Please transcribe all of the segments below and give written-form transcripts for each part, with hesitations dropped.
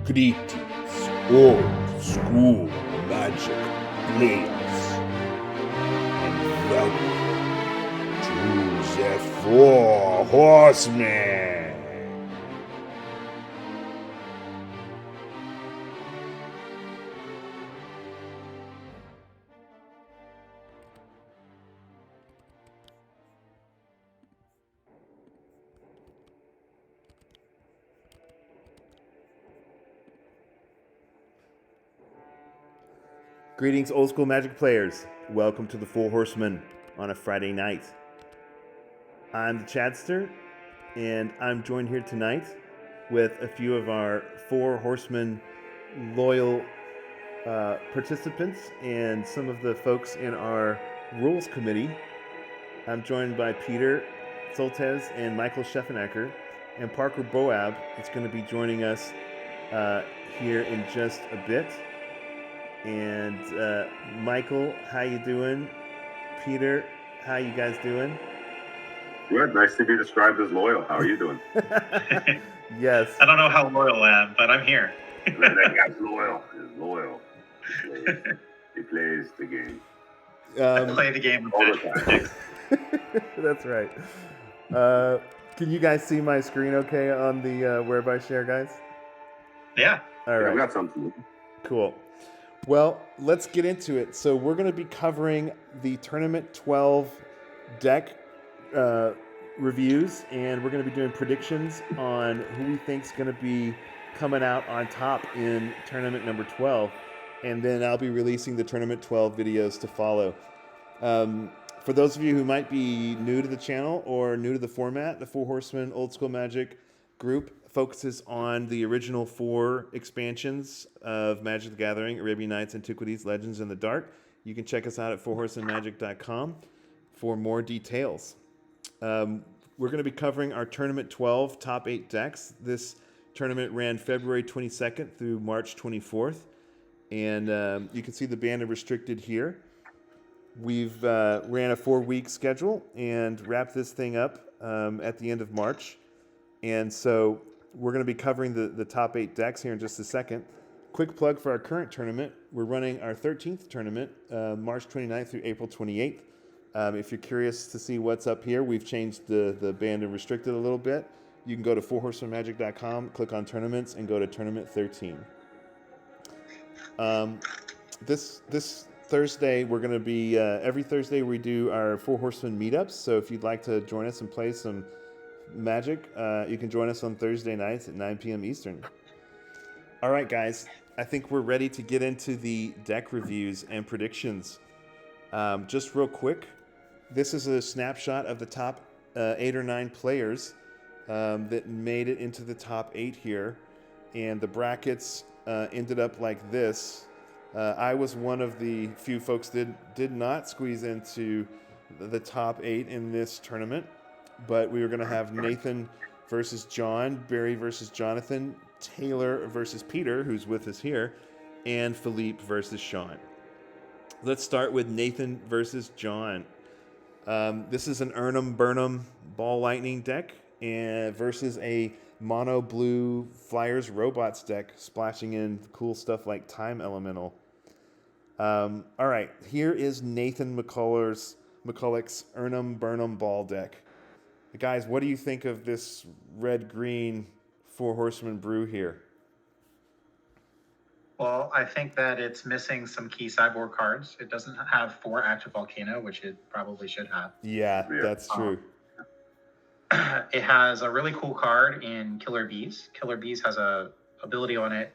Greetings, old school magic players, and welcome to the Four Horsemen. Greetings, old school magic players. Welcome to the Four Horsemen on a Friday night. I'm the Chadster, and I'm joined here tonight with a few of our Four Horsemen loyal participants and some of the folks in our rules committee. I'm joined by Peter Soltesz and Michael Scheffenecker, and Parker Boab is going to be joining us here in just a bit. And Michael, how you doing? Peter, how you guys doing? Good. Nice to be described as loyal. How are you doing? Yes. I don't know how loyal I am, but I'm here. That guy's loyal. He's loyal. He plays the game. I play the game all the time. That's right. Can you guys see my screen okay on the Whereby Share, guys? Yeah. All right. We got something. Cool. Well, let's get into it. So we're going to be covering the Tournament 12 deck reviews, and we're going to be doing predictions on who we think is going to be coming out on top in Tournament number 12. And then I'll be releasing the Tournament 12 videos to follow. For those of you who might be new to the channel or new to the format, the Four Horsemen Old School Magic group focuses on the original 4 expansions of Magic the Gathering, Arabian Nights, Antiquities, Legends in the Dark. You can check us out at fourhorsemenmagic.com for more details. We're going to be covering our Tournament 12 top 8 decks. This tournament ran February 22nd through March 24th, and you can see the banned and restricted here. We've ran a 4-week schedule and wrapped this thing up at the end of March. And so we're going to be covering the top 8 decks here in just a second. Quick plug for our current tournament. We're running our 13th tournament, March 29th through April 28th. If you're curious to see what's up here, we've changed the banned and restricted a little bit. You can go to fourhorsemenmagic.com, click on tournaments, and go to tournament 13. This Thursday, we're going to be, every Thursday we do our Four Horsemen meetups. So if you'd like to join us and play some Magic, you can join us on Thursday nights at 9 p.m. Eastern. All right, guys, I think we're ready to get into the deck reviews and predictions. Just real quick, this is a snapshot of the top 8 or 9 players that made it into the top 8 here, and the brackets ended up like this. I was one of the few folks that did not squeeze into the top 8 in this tournament. But we were going to have Nathan versus John, Barry versus Jonathan, Taylor versus Peter, who's with us here, and Philippe versus Sean. Let's start with Nathan versus John. This is an Earn'em Burn'em Ball Lightning deck versus a mono blue Flyers Robots deck, splashing in cool stuff like Time Elemental. All right, here is Nathan McCulloch's Earn'em Burn'em Ball deck. Guys, what do you think of this red-green Four Horsemen brew here? Well, I think that it's missing some key sideboard cards. It doesn't have 4 active volcano, which it probably should have. Yeah, that's true. It has a really cool card in Killer Bees. Killer Bees has a ability on it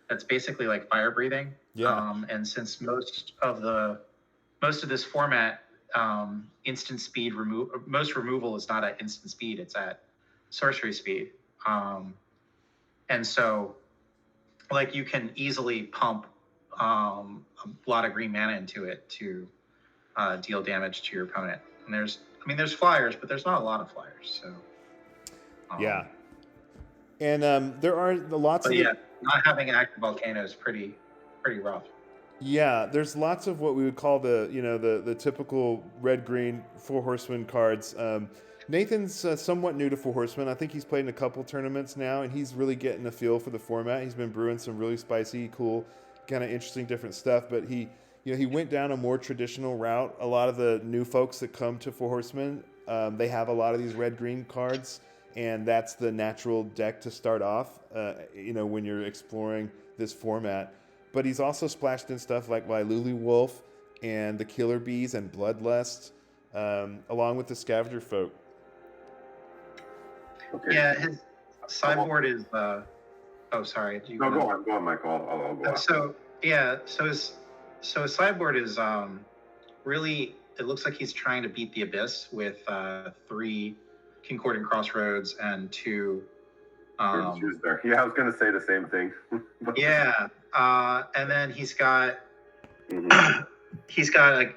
that's basically like fire breathing. Yeah. And since most of this format, instant speed most removal is not at instant speed, it's at sorcery speed, and so like you can easily pump a lot of green mana into it to deal damage to your opponent. And there's flyers, but there's not a lot of flyers, so yeah. And there are lots of not having an active volcano is pretty rough. Yeah, there's lots of what we would call the typical red-green Four Horsemen cards. Nathan's somewhat new to Four Horsemen. I think he's played in a couple tournaments now, and he's really getting a feel for the format. He's been brewing some really spicy, cool, kind of interesting, different stuff. But he went down a more traditional route. A lot of the new folks that come to Four Horsemen, they have a lot of these red-green cards, and that's the natural deck to start off. When you're exploring this format. But he's also splashed in stuff like Lulu Wolf and the Killer Bees and Bloodlust, along with the Scavenger Folk. Okay. Yeah, his sideboard is. Sorry. No, go on, Michael. I'll go on. So his sideboard is really. It looks like he's trying to beat the Abyss with 3 Concordant Crossroads and 2. There. Yeah, I was going to say the same thing. Yeah, and then he's got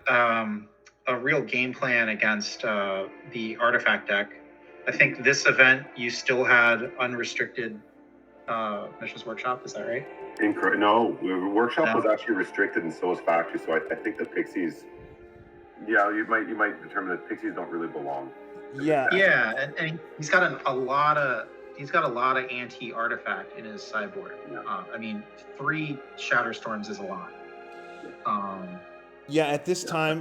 a real game plan against the Artifact deck. I think this event you still had unrestricted Mishra's Workshop. Is that right? Incorrect. No, Workshop was actually restricted, and so was Factory. So I think the Pixies. Yeah, you might determine that Pixies don't really belong. Yeah. Yeah, and he's got a lot of anti-artifact in his sideboard. Yeah. 3 Shatterstorms is a lot. At this time,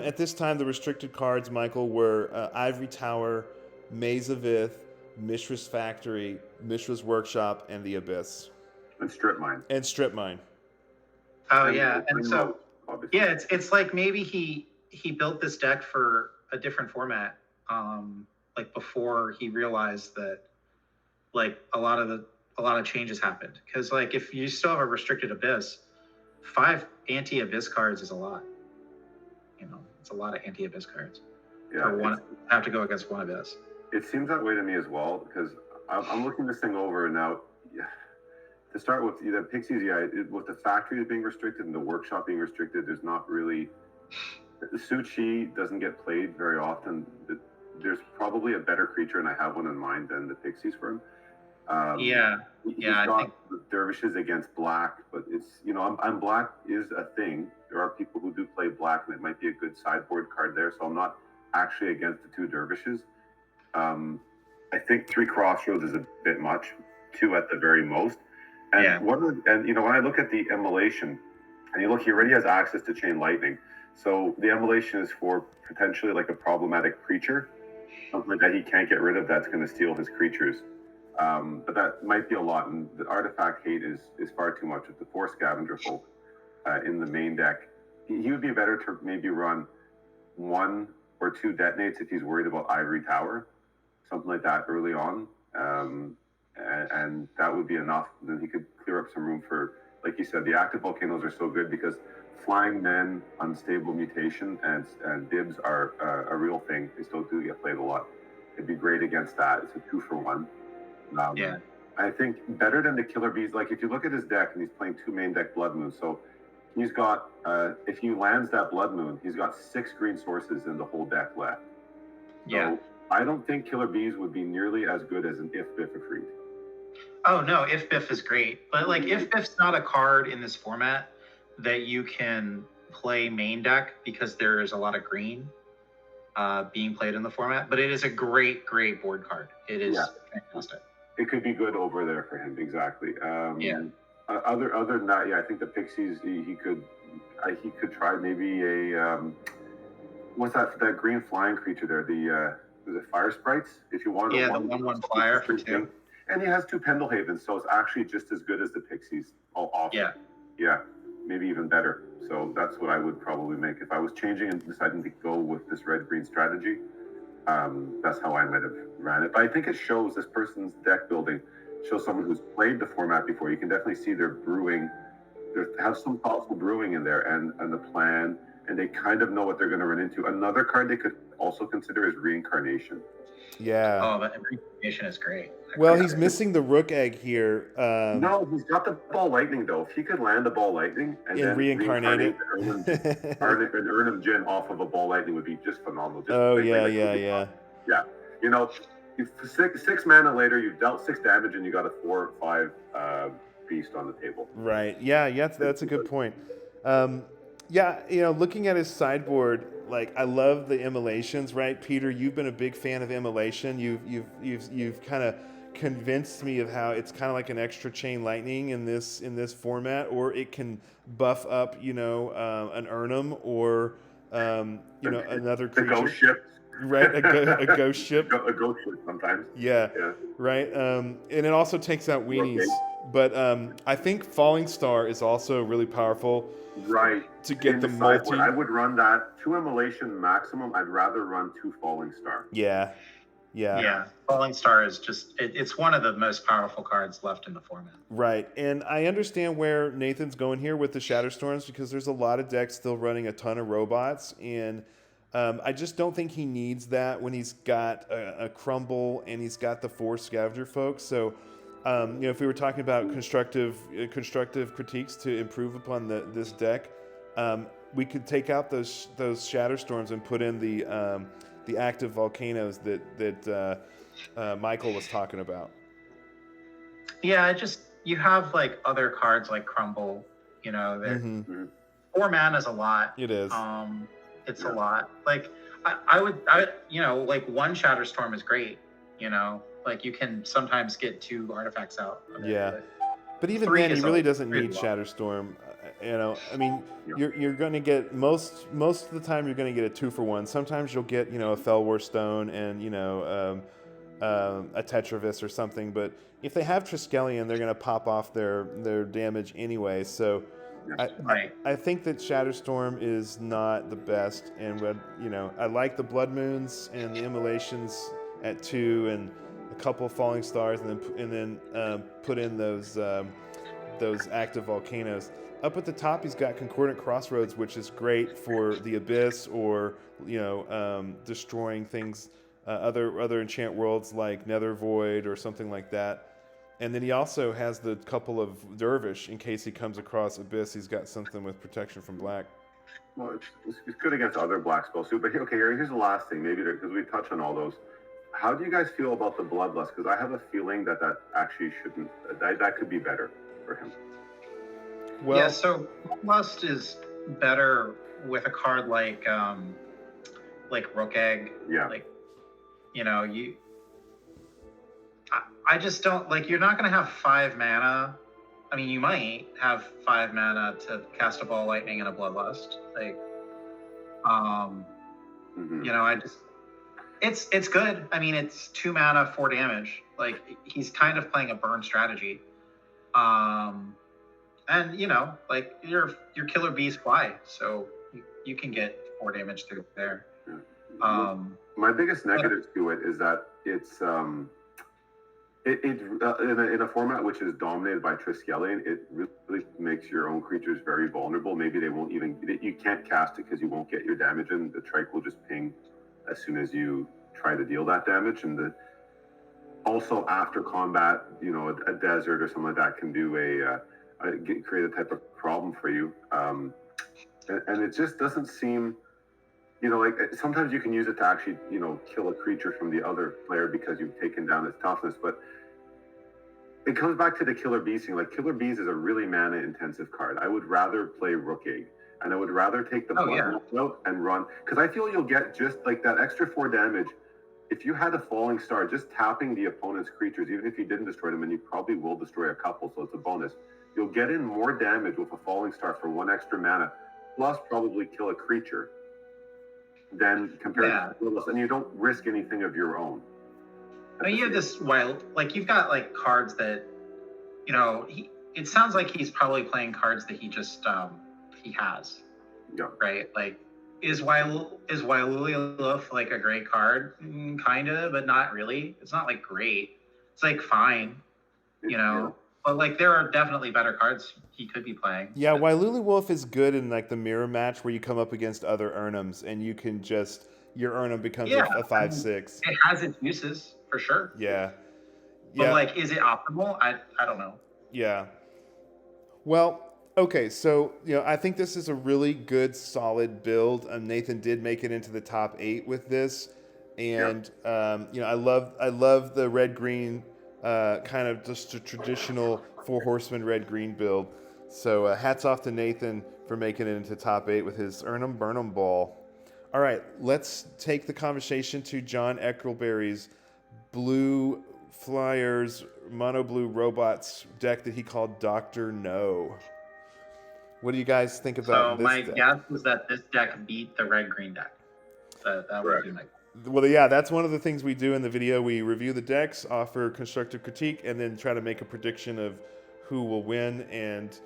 the restricted cards, Michael, were Ivory Tower, Maze of Ith, Mishra's Factory, Mishra's Workshop, and the Abyss. And Strip Mine. Oh, yeah. And so, yeah, it's like maybe he built this deck for a different format, before he realized that, a lot of changes happened. Because, if you still have a restricted Abyss, 5 anti-Abyss cards is a lot. It's a lot of anti-Abyss cards. Yeah. Or one have to go against one Abyss. It seems that way to me as well, because I'm looking this thing over now. To start with, the Pixies, with the Factory being restricted and the Workshop being restricted, there's not really... The Suchi doesn't get played very often. There's probably a better creature, and I have one in mind, than the Pixies for him. He's got the Dervishes against Black, but it's, I'm Black is a thing. There are people who do play Black, and it might be a good sideboard card there, so I'm not actually against the 2 Dervishes. I think 3 Crossroads is a bit much, 2 at the very most. And when I look at the Immolation, and you look, he already has access to Chain Lightning. So the Immolation is for potentially a problematic creature, something that he can't get rid of that's going to steal his creatures. But that might be a lot, and the Artifact hate is far too much. With the 4 Scavenger Folk in the main deck, he would be better to maybe run 1 or 2 Detonates if he's worried about Ivory Tower, something like that early on, and that would be enough. Then he could clear up some room for, like you said, the active volcanoes are so good because Flying Men, Unstable Mutation, and Dibs are a real thing. They still do get played a lot. It'd be great against that. It's a 2-for-1. I think better than the Killer Bees. If you look at his deck, and he's playing 2 main deck Blood Moon, so he's got, if he lands that Blood Moon, he's got 6 green sources in the whole deck left. So I don't think Killer Bees would be nearly as good as an If Biff Ifrit. Oh no, If Biff is great, but If Biff's not a card in this format that you can play main deck because there is a lot of green being played in the format, but it is a great board card. It is fantastic. It could be good over there for him, exactly. Other than that, I think the Pixies, he could try maybe a what's that green flying creature there? The Fire Sprites. If you want, the 1/1 flyer for 2. And he has 2 Pendlehavens, so it's actually just as good as the Pixies. Yeah, maybe even better. So that's what I would probably make if I was changing and deciding to go with this red-green strategy. That's how I might have ran it. But I think it shows this person's deck building, shows someone who's played the format before. You can definitely see they're brewing. They have some thoughtful brewing in there and the plan, and they kind of know what they're going to run into. Another card they could also consider is Reincarnation. Yeah. Oh, but Reincarnation is great. Well, he's missing the Rook Egg here. No, he's got the Ball Lightning, though. If he could land a Ball Lightning and then reincarnate it and earn him Jin off of a Ball Lightning would be just phenomenal. Yeah. Six mana later, you've dealt 6 damage and you got a 4 or 5 beast on the table. Right. Yeah. That's a good point. Looking at his sideboard, like I love the immolations, right? Peter, you've been a big fan of immolation. You've kind of convinced me of how it's kind of like an extra chain lightning in this format, or it can buff up, an Urnum or another The creature. ghost ship. Right, a ghost ship. A ghost ship sometimes. Yeah. Right. And it also takes out weenies. But I think Falling Star is also really powerful. Right. To get in the sideboard, multi. I would run that 2 immolation maximum. I'd rather run 2 Falling Star. Yeah. Falling Star is just it's one of the most powerful cards left in the format. Right, and I understand where Nathan's going here with the Shatterstorms, because there's a lot of decks still running a ton of robots, and I just don't think he needs that when he's got a Crumble and he's got the 4 Scavenger folks. So if we were talking about constructive critiques to improve upon this deck, we could take out those Shatterstorms and put in the active volcanoes that Michael was talking about. Yeah, you have like other cards like Crumble, that 4 mana is a lot. It is. It's a lot. Like I would like 1 Shatterstorm is great, like you can sometimes get 2 artifacts out of it, but even then he really doesn't need Shatterstorm. I mean, you're going to get most of the time you're going to get a 2-for-1. Sometimes you'll get a Felwar Stone and a Tetravis or something. But if they have Triskelion, they're going to pop off their damage anyway. So I think that Shatterstorm is not the best. And I like the Blood Moons and the Immolations at 2 and a couple of Falling Stars, and then put in those active volcanoes. Up at the top, he's got Concordant Crossroads, which is great for the Abyss or destroying things, other enchant worlds like Nether Void or something like that. And then he also has the couple of Dervish in case he comes across Abyss. He's got something with protection from black. Well, it's good against other black spells too. But okay, here's the last thing, maybe because we touched on all those. How do you guys feel about the Bloodlust? Because I have a feeling that actually shouldn't. That could be better for him. Well, so Bloodlust is better with a card like Rook Egg. Yeah. Like, I just don't like. You're not going to have 5 mana. I mean, you might have 5 mana to cast a Ball Lightning and a Bloodlust. Like, it's good. I mean, it's 2 mana, 4 damage. Like, he's kind of playing a burn strategy. And like your Killer Bees fly, so you can get 4 damage through there. My biggest negative to it is that it's in a format which is dominated by Triskelion, it really makes your own creatures very vulnerable. Maybe they won't even. You can't cast it because you won't get your damage in. The Trike will just ping as soon as you try to deal that damage, and also after combat, a desert or something like that can do create a type of problem for you, and it just doesn't seem, like sometimes you can use it to actually, kill a creature from the other player because you've taken down its toughness, but it comes back to the Killer Bees thing. Like, Killer Bees is a really mana intensive card. I would rather play Rook Egg, and I would rather take the Blood out and run, because I feel you'll get just like that extra 4 damage. If you had a Falling Star, just tapping the opponent's creatures, even if you didn't destroy them, and you probably will destroy a couple, so it's a bonus, you'll get in more damage with a Falling Star for 1 extra mana, plus probably kill a creature, than compared to Bloodlust, and you don't risk anything of your own. I mean, you have this you've got like cards that, it sounds like he's probably playing cards that he just he has. Yeah. Right. Like, is Wailulilith like a great card? Kinda, but not really. It's not like great. It's like fine, But like, there are definitely better cards he could be playing. Yeah, Wailulilith is good in like the mirror match where you come up against other Urnums and you can just your Urnum becomes a 5/6. It has its uses for sure. Yeah. But like, is it optimal? I don't know. Yeah. Well, okay, so I think this is a really good, solid build. Nathan did make it into the top 8 with this, and I love the red green. Kind of just a traditional Four Horsemen red green build. So hats off to Nathan for making it into top 8 with his Urnum Burnham Ball. All right, let's take the conversation to John Eccleberry's blue flyers, mono blue robots deck that he called Dr. No. What do you guys think about So this my deck? guess was that this deck beat the red-green deck. That would be my. Well, yeah, that's one of the things we do in the video. We review the decks, offer constructive critique, and then try to make a prediction of who will win. And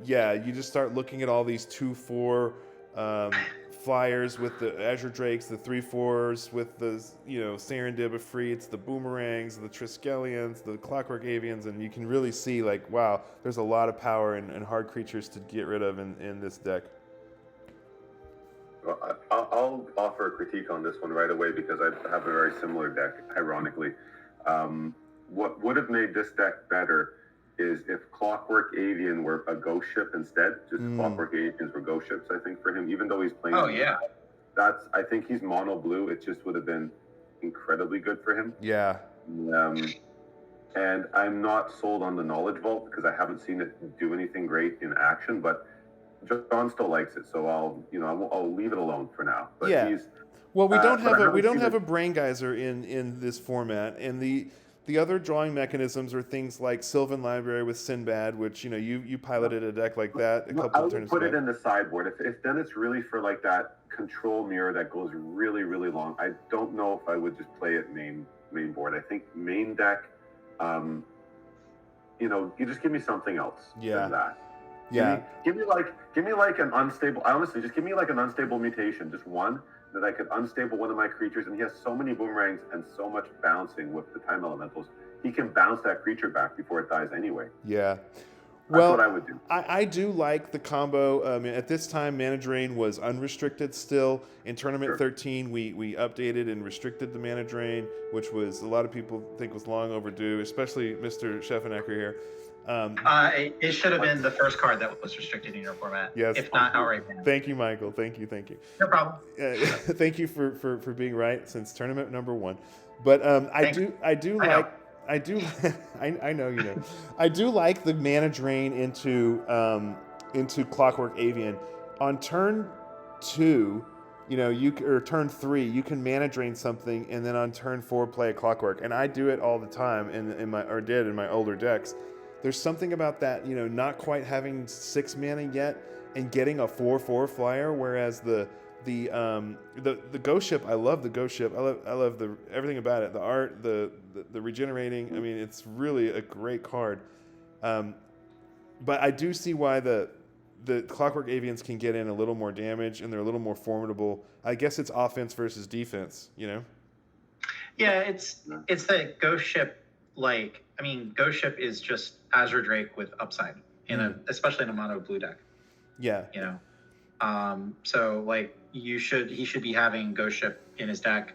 yeah, you just start looking at all these 2/4 flyers with the Azure Drakes, the 3/4s with the Serendib Efreets, the Boomerangs, the Triskelions, the Clockwork Avians, and you can really see like, wow, there's a lot of power and hard creatures to get rid of in this deck. Well, I'll offer a critique on this one right away because I have a very similar deck, ironically. What would have made this deck better is if Clockwork Avian were a ghost ship instead. Just Clockwork Avians were ghost ships, I think, for him, even though he's playing. Oh, yeah. I think he's mono blue. It just would have been incredibly good for him. Yeah. And I'm not sold on the Knowledge Vault because I haven't seen it do anything great in action, but John still likes it, so I'll leave it alone for now. But yeah. Well, we don't have a brain geyser in this format, and the other drawing mechanisms are things like Sylvan Library with Sinbad, which you piloted a deck like that a couple of turns ago. I would put it in the sideboard. If then it's really for like that control mirror that goes really, really long. I don't know if I would just play it main board. I think main deck, you just give me something else than that. Yeah. Give me like an unstable. Honestly, just give me like an unstable mutation, just one that I could unstable one of my creatures, and he has so many boomerangs and so much bouncing with the time elementals. He can bounce that creature back before it dies anyway. Yeah. That's what I would do. I do like the combo. At this time, Mana Drain was unrestricted still. In Tournament 13, we updated and restricted the Mana Drain, which was a lot of people think was long overdue, especially Mr. Scheffenecker here. It should have been the first card that was restricted in your format. Yes. If not outright banned. Thank you, Michael. Thank you. No problem. Thank you for being right since tournament number 1. But I do like the Mana Drain into Clockwork Avian. On turn 2, or turn 3, you can Mana Drain something, and then on turn 4 play a Clockwork. And I do it all the time in my older decks. There's something about that, not quite having 6 mana yet and getting a 4/4 flyer, whereas the Ghost Ship, I love the Ghost Ship. I love everything about it, the art, the regenerating. I mean, it's really a great card. But I do see why the Clockwork Avians can get in a little more damage and they're a little more formidable. I guess it's offense versus defense, Yeah, it's the Ghost Ship. Ghost Ship is just Azure Drake with upside especially in a mono blue deck. Yeah. So he should be having Ghost Ship in his deck.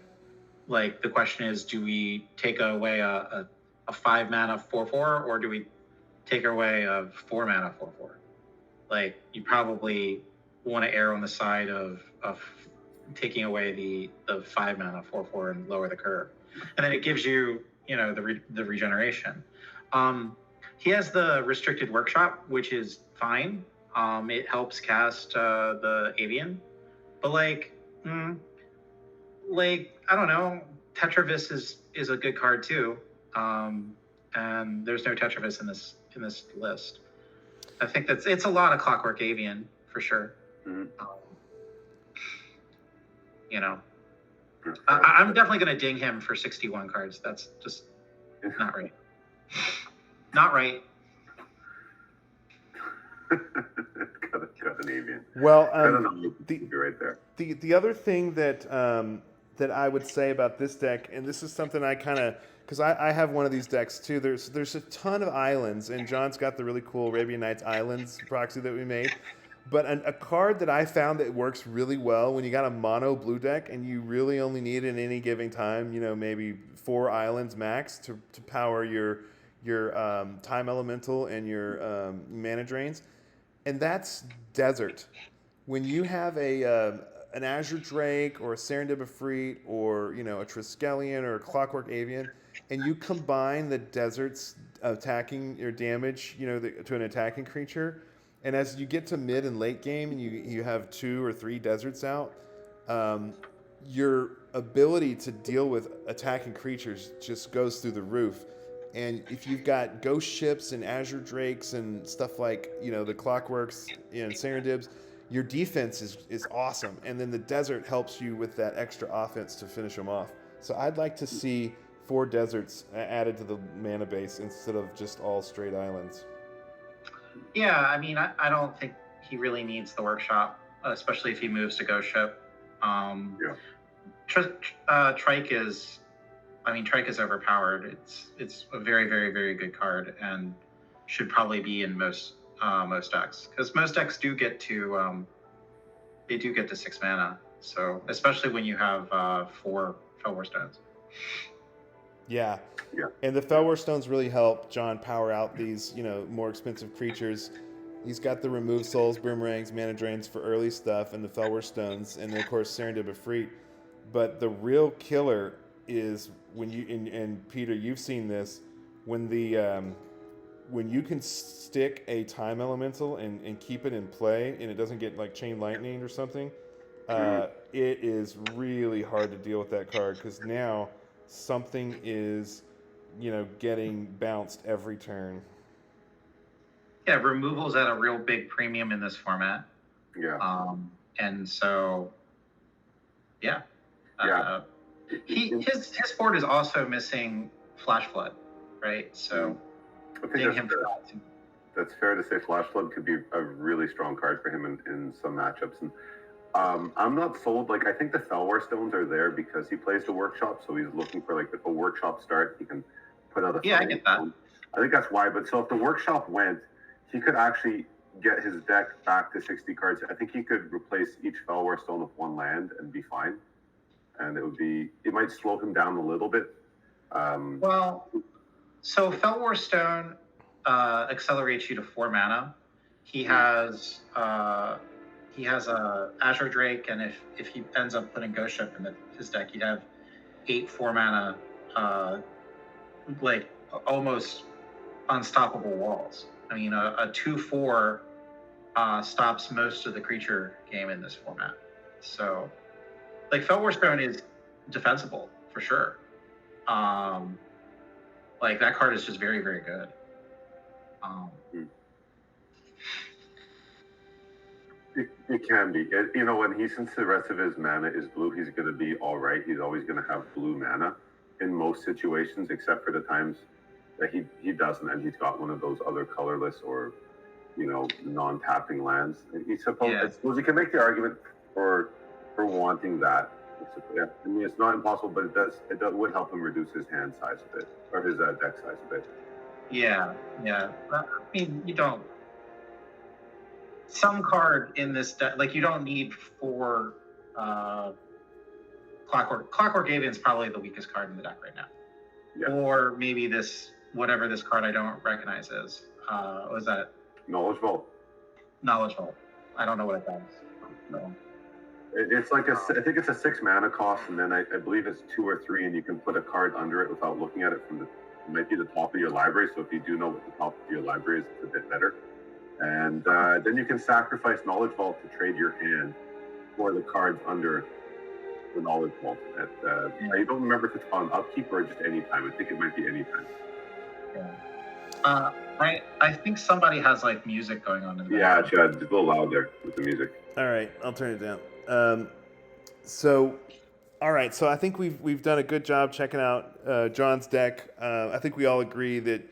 Like, the question is, do we take away a 5 mana 4/4 or do we take away a 4 mana 4/4? Like, you probably want to err on the side of taking away the 5 mana 4/4 and lower the curve, and then it gives you the regeneration. He has the restricted workshop, which is fine. It helps cast the Avian, but I don't know. Tetravis is a good card too, and there's no Tetravis in this list. I think it's a lot of Clockwork Avian for sure. Mm-hmm. I'm definitely going to ding him for 61 cards. That's just not right. Not right. got an Avian. Well, right there. The other thing that I would say about this deck, and this is something I kind of, because I have one of these decks too. There's a ton of islands, and John's got the really cool Arabian Nights Islands proxy that we made. But a card that I found that works really well when you got a mono blue deck and you really only need at any given time, maybe 4 islands max to power your time elemental and your mana drains, and that's Desert. When you have an Azure Drake or a Serendib Efreet or a Triskelion or a Clockwork Avian, and you combine the Desert's attacking your damage, to an attacking creature. And as you get to mid and late game and you have 2 or 3 deserts out, your ability to deal with attacking creatures just goes through the roof. And if you've got ghost ships and azure drakes and stuff like, the clockworks and serendibs, your defense is awesome. And then the desert helps you with that extra offense to finish them off. So I'd like to see 4 deserts added to the mana base instead of just all straight islands. Yeah, I mean, I don't think he really needs the workshop, especially if he moves to ghost ship. Trike is overpowered. It's a very, very, very good card and should probably be in most decks, because most decks do get to 6 mana. So especially when you have 4 Fellwar Stones. Yeah. And the Fellwar Stones really help John power out these, more expensive creatures. He's got the remove souls, boomerangs, mana drains for early stuff, and the Fellwar Stones, and then of course Serendib Efreet. But the real killer is when you and Peter, you've seen this, when you can stick a time elemental and keep it in play, and it doesn't get like chain lightning or something. It is really hard to deal with that card, because now something is, getting bounced every turn. Yeah, removal's at a real big premium in this format. Yeah. And so, yeah. His board is also missing Flash Flood, right? So, that's fair to say. Flash Flood could be a really strong card for him in some matchups. And I'm not sold. Like, I think the Fellwar Stones are there because he plays the workshop, so he's looking for, like, if a workshop starts, he can put out a. Yeah, I get that. I think that's why. But so if the workshop went, he could actually get his deck back to 60 cards. I think he could replace each Fellwar Stone with 1 land and be fine. And it might slow him down a little bit. So Fellwar Stone accelerates you to 4 mana. He has a Azure Drake, and if he ends up putting Ghost Ship in his deck, he'd have 8 4-mana, like almost unstoppable walls. I mean, a 2/4 stops most of the creature game in this format. So, like, Fellwar Stone is defensible for sure. Like, that card is just very, very good. It can be. And since the rest of his mana is blue, he's going to be all right. He's always going to have blue mana in most situations, except for the times that he doesn't, and he's got one of those other colorless or, non-tapping lands. I suppose you can make the argument for wanting that. Yeah, I mean, it's not impossible, but it would help him reduce his hand size a bit, or his deck size a bit. Yeah. I mean, you don't. Some card in this deck, like, you don't need 4 Clockwork. Clockwork Avian is probably the weakest card in the deck right now. Yeah. Or maybe whatever this card I don't recognize is. Was that? Knowledge Vault. Knowledge Vault. I don't know what it does. No. It's like I think it's a 6 mana cost, and then I believe it's 2 or 3, and you can put a card under it without looking at it it might be the top of your library. So if you do know what the top of your library is, it's a bit better. And then you can sacrifice Knowledge Vault to trade your hand for the cards under the Knowledge Vault. I don't remember if it's on upkeep or just any time. I think it might be any time. Yeah. I think somebody has, like, music going on in the background. Yeah, it's a little loud there with the music. All right, I'll turn it down. So I think we've done a good job checking out John's deck. I think we all agree that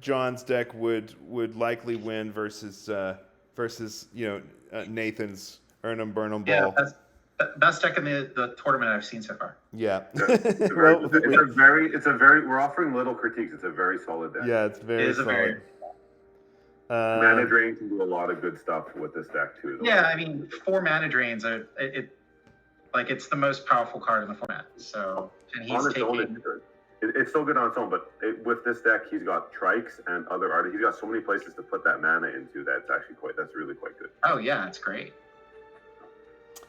John's deck would likely win versus Nathan's Earn 'em, Burn 'em Ball. Yeah, that's best deck in the tournament I've seen so far. Yeah. We're offering little critiques. It's a very solid deck. Yeah, it's very solid. Mana Drain can do a lot of good stuff with this deck too. Yeah, I mean, 4 Mana Drains it's the most powerful card in the format. So, and he's on its own, it's still good on its own, but with this deck, he's got Trikes and other artists. He's got so many places to put that mana into that's really quite good. Oh yeah, it's great.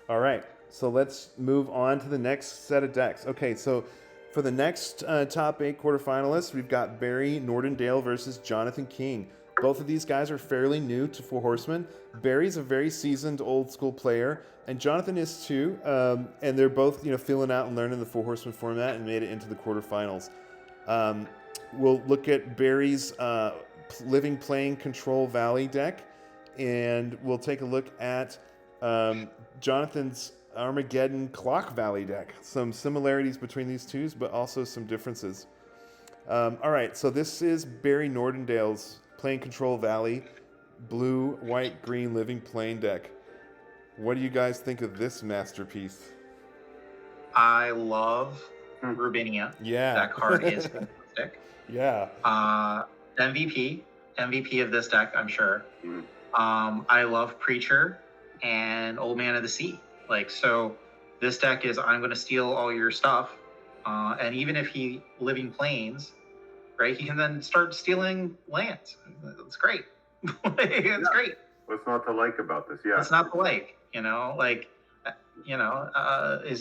All right, so let's move on to the next set of decks. Okay, so for the next top 8 quarterfinalists, we've got Barry Nordendale versus Jonathan King. Both of these guys are fairly new to Four Horsemen. Barry's a very seasoned old school player, and Jonathan is too. And they're both, feeling out and learning the Four Horsemen format and made it into the quarterfinals. We'll look at Barry's Living Plain Control Valley deck, and we'll take a look at Jonathan's Armageddon Clock Valley deck. Some similarities between these two, but also some differences. All right, so this is Barry Nordendale's Plain Control Valley blue, white, green Living Plain deck. What do you guys think of this masterpiece? I love Rubinia. Yeah. That card is fantastic. Yeah. MVP of this deck, I'm sure. I love Preacher and Old Man of the Sea. So this deck is, I'm going to steal all your stuff. And even if he Living Plains, right, he can then start stealing lands. It's great. It's great. What's not to like about this? Yeah. It's not to like, is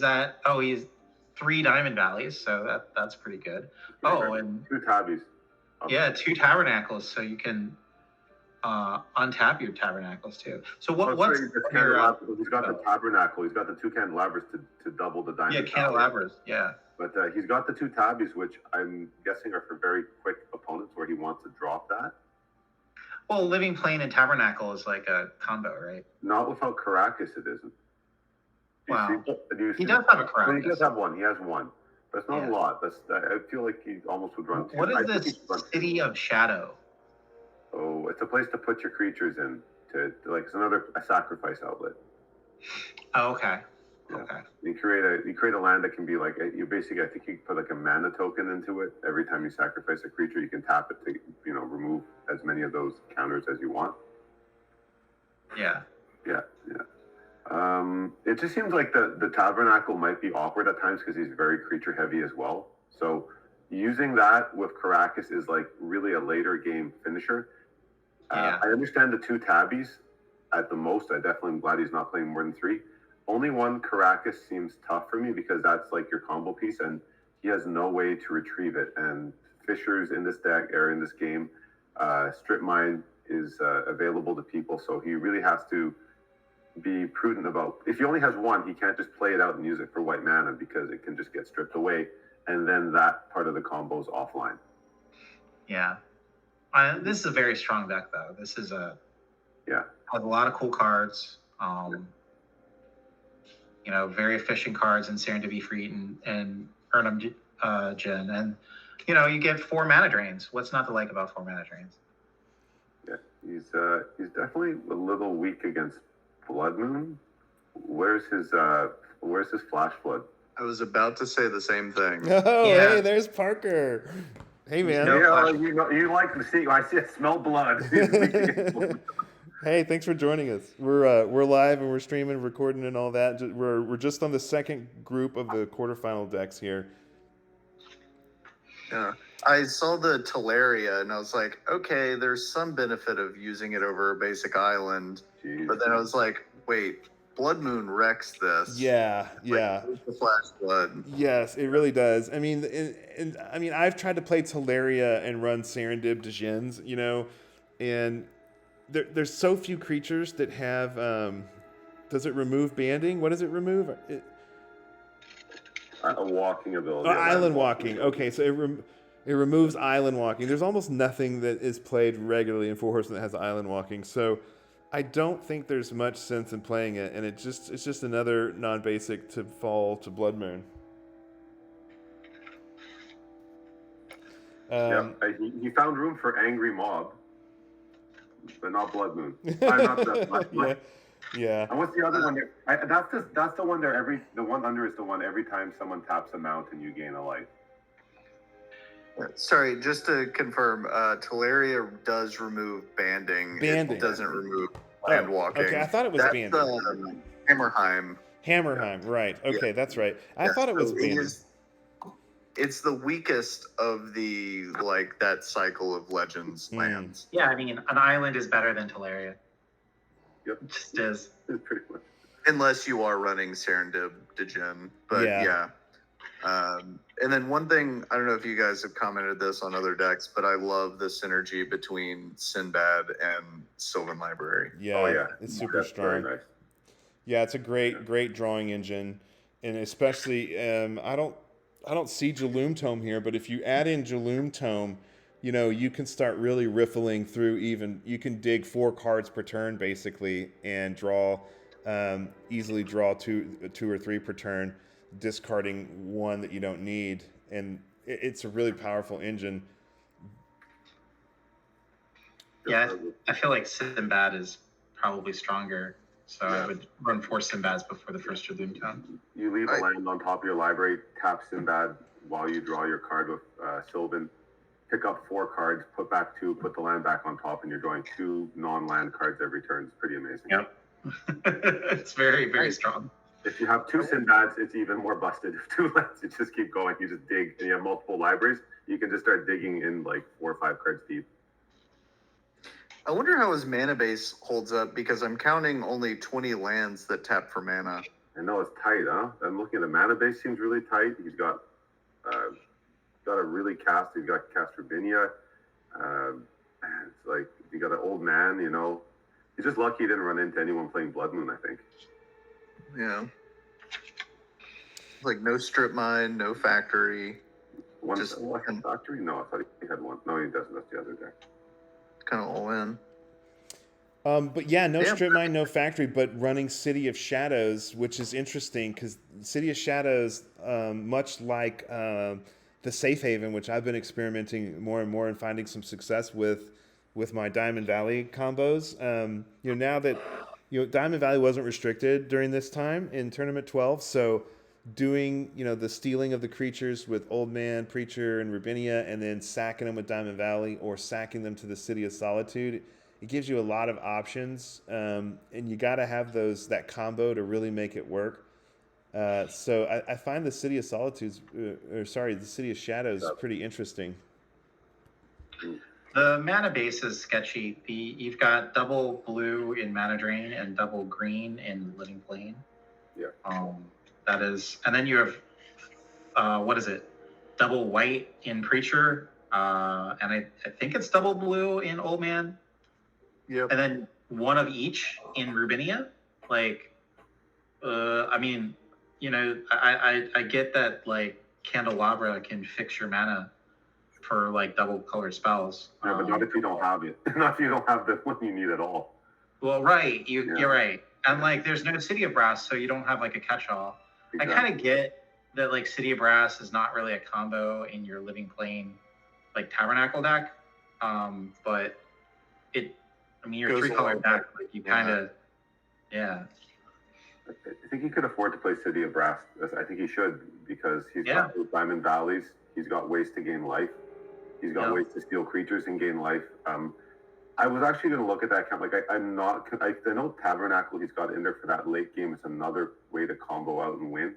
that, he's 3 Diamond Valleys, so that's pretty good. And 2 tabbies. Yeah, 2 Tabernacles, so you can untap your Tabernacles too. So what's he's got the Tabernacle. He's got the 2 Candelabras to double the Diamond. Yeah, Candelabras. Yeah. But he's got the 2 tabbies, which I'm guessing are for very quick opponents where he wants to drop that. Well, Living Plain and Tabernacle is like a combo, right? Not without Caracas, it isn't. Wow. He does have a Caracas. He does have one. He has one. That's not a lot. I feel like he almost would run 2. What is this City of Shadow? Oh, it's a place to put your creatures in. It's a sacrifice outlet. Oh, okay. Yeah. Okay. You create a land that can be I think you can put a mana token into it. Every time you sacrifice a creature, you can tap it to remove as many of those counters as you want. Yeah. Yeah. It just seems like the Tabernacle might be awkward at times because he's very creature heavy as well. So using that with Caracas is really a later game finisher. Yeah. I understand the 2 tabbies at the most. I definitely am glad he's not playing more than 3. Only one Caracas seems tough for me because that's your combo piece, and he has no way to retrieve it. And Fishers in this deck or in this game, Strip Mine is available to people, so he really has to be prudent about. If he only has one, he can't just play it out and use it for white mana because it can just get stripped away, and then that part of the combo is offline. Yeah. This is a very strong deck, though. This is has a lot of cool cards. Very efficient cards in Serendipity Freet and Urnum Jin. And, you get 4 mana drains. What's not to like about 4 mana drains? Yeah, he's definitely a little weak against Blood Moon. Where's his Flash Flood? I was about to say the same thing. Oh, Yeah. Hey, there's Parker. Hey, man. You like to see. I see it. Smell blood. Hey, thanks for joining us. We're live and we're streaming, recording, and all that. We're just on the second group of the quarterfinal decks here. Yeah, I saw the Teleria and I was like, okay, there's some benefit of using it over a basic island. Jeez. But then I was like, wait, Blood Moon wrecks this. Yeah. Where's the Flash Blood? Yes, it really does. I mean, I've tried to play Teleria and run Serendib Djinns, and there's so few creatures that have. Does it remove banding? What does it remove? A walking ability. Island walking. Okay, so it removes island walking. There's almost nothing that is played regularly in Four Horsemen that has island walking. So I don't think there's much sense in playing it, and it's just another non-basic to fall to Blood Moon. He found room for Angry Mob, but not Blood Moon. Not Yeah. And what's the other one there? That's the one there. The one under is the one every time someone taps a mountain, you gain a life. Sorry, just to confirm, Teleria does remove banding. Banding. It doesn't remove land walking. Okay, I thought it was banding. Hammerheim. Hammerheim, right. Okay, that's right. I thought it was banding. It's the weakest of the, that cycle of Legends lands. Yeah, I mean, an island is better than Teleria. Yep. It just is. It's pretty much. Unless you are running Serendib Djinn. But yeah. And then one thing, I don't know if you guys have commented this on other decks, but I love the synergy between Sinbad and Sylvan Library. Yeah, Oh yeah, it's super that's very strong. nice. Yeah, it's a great drawing engine, and especially I don't see Jaloom Tome here, but if you add in Jaloom Tome, you can start really riffling through. Even you can dig 4 cards per turn basically, and easily draw two or three per turn, discarding one that you don't need, and it's a really powerful engine. Yeah, I feel like Sinbad is probably stronger, so Yeah. I would run 4 Sinbads before the first Jaloom Tome. You leave a land on top of your library, tap Sinbad while you draw your card with Sylvan. Pick up 4 cards, put back 2, put the land back on top, and you're drawing 2 non-land cards every turn. It's pretty amazing. Yep. It's very strong. If you have 2 Sinbads, it's even more busted. If 2 lands, you just keep going. You just dig, and you have multiple libraries. You can just start digging in like 4 or 5 cards deep. I wonder how his mana base holds up because I'm counting only 20 lands that tap for mana. I know it's tight, huh? I'm looking at the mana base, seems really tight. He's got a really cast. He's got cast Rabinia. It's like you got an old man. He's just lucky he didn't run into anyone playing Blood Moon, I think. Yeah. Like no strip mine, no factory. One Just second factory? No, I thought he had one. No, he doesn't. That's the other deck. Kind of all in. But yeah, no strip mine, no factory, but running City of Shadows, which is interesting because City of Shadows, much like the Safe Haven, which I've been experimenting more and more and finding some success with my Diamond Valley combos. Now that Diamond Valley wasn't restricted during this time in Tournament 12, so doing the stealing of the creatures with Old Man, Preacher, and Rabinia, and then sacking them with Diamond Valley or sacking them to the City of Solitude, it gives you a lot of options, and you got to have that combo to really make it work. So I find the City of Solitudes, the City of Shadows, pretty interesting. The mana base is sketchy. You've got double blue in Mana Drain and double green in Living Plane. Yeah. That is, and then you have double white in Preacher, and I think it's double blue in Old Man. Yep. And then one of each in Rubinia. I get that Candelabra can fix your mana for double color spells. Yeah, but not if you don't have it. Not if you don't have the one you need at all. Well, right. You're right. And there's no City of Brass, so you don't have a catch-all. Exactly. I kind of get that City of Brass is not really a combo in your Living Plane Tabernacle deck. But your Goes 3-color along. deck, you kind of, yeah. I think he could afford to play City of Brass. I think he should because he's got those Diamond Valleys. He's got ways to gain life. He's got ways to steal creatures and gain life. I was actually going to look at that camp. I know Tabernacle he's got in there for that late game. It's another way to combo out and win.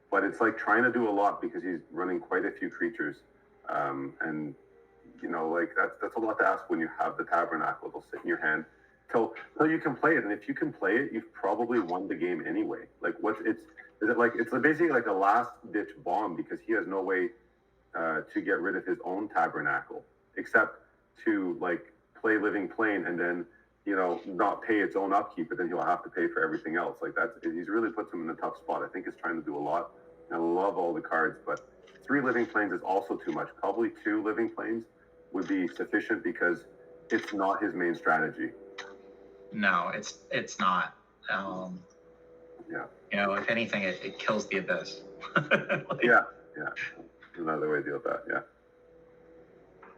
But it's trying to do a lot because he's running quite a few creatures. That's a lot to ask when you have the Tabernacle. It'll sit in your hand till you can play it. And if you can play it, you've probably won the game anyway. It's basically a last ditch bomb because he has no way to get rid of his own Tabernacle except to play Living Plane and then not pay its own upkeep, but then he'll have to pay for everything else. He's really puts him in a tough spot. I think he's trying to do a lot. I love all the cards, but 3 Living Planes is also too much. Probably 2 Living Planes would be sufficient because it's not his main strategy. No, it's not. Yeah. If anything, it kills the Abyss. Yeah. Another way to deal with that. Yeah.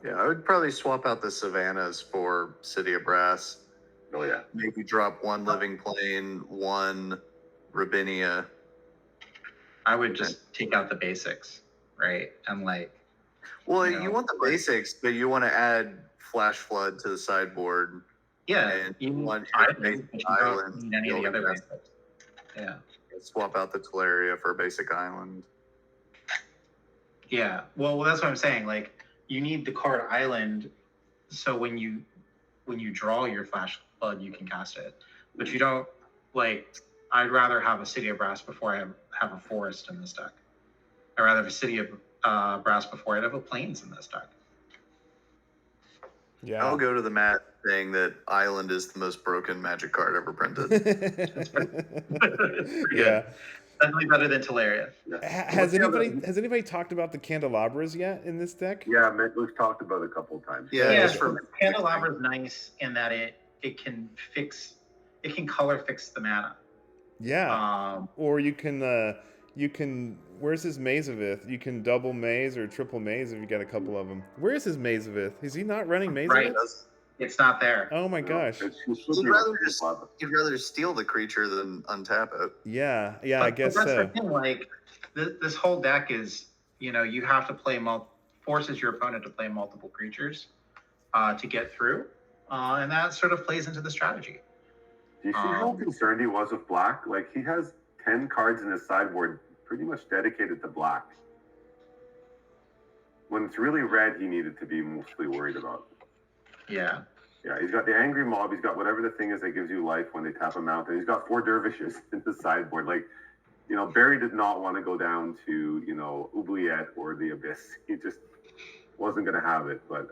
Yeah, I would probably swap out the Savannas for City of Brass. Oh yeah. Maybe drop 1 Living Plane, 1 Rabinia. I would just take out the basics, right? And Well, you want the basics, but you want to add Flash Flood to the sideboard. Yeah, And you want island, basic but you don't islands. need any of the other basics. Yeah. Swap out the Teleria for a basic island. Yeah. Well, that's what I'm saying. You need the card Island, so when you draw your Flash Flood, you can cast it. But you don't I'd rather have a City of Brass before I have a Forest in this deck. or rather the city of Brass before it, of a plains in this deck. Yeah. I'll go to the mat saying that Island is the most broken Magic card ever printed. Yeah. Definitely better than Teleria. Has anybody talked about the candelabras yet in this deck? Yeah, we've talked about it a couple of times. Yeah, Yeah, just for Candelabra is nice in that it can color fix the mana. Yeah. Or you can where's his Mazavith? You can double maze or triple maze if you got a couple of them. Where's his Mazavith? Is he not running Mazavith? Right. It's not there. Oh my gosh. You'd rather steal the creature than untap it. Yeah, I But guess that's so. the thing, like this whole deck is, you have to play forces your opponent to play multiple creatures to get through, and that sort of plays into the strategy. Do you see how concerned he was with black? Like, he has 10 cards in his sideboard pretty much dedicated to black. When it's really red, he needed to be mostly worried about. Yeah. Yeah, he's got the Angry Mob. He's got whatever the thing is that gives you life when they tap a mountain. He's got 4 dervishes in the sideboard. Like, Barry did not want to go down to, Oubliette or the Abyss. He just wasn't going to have it. But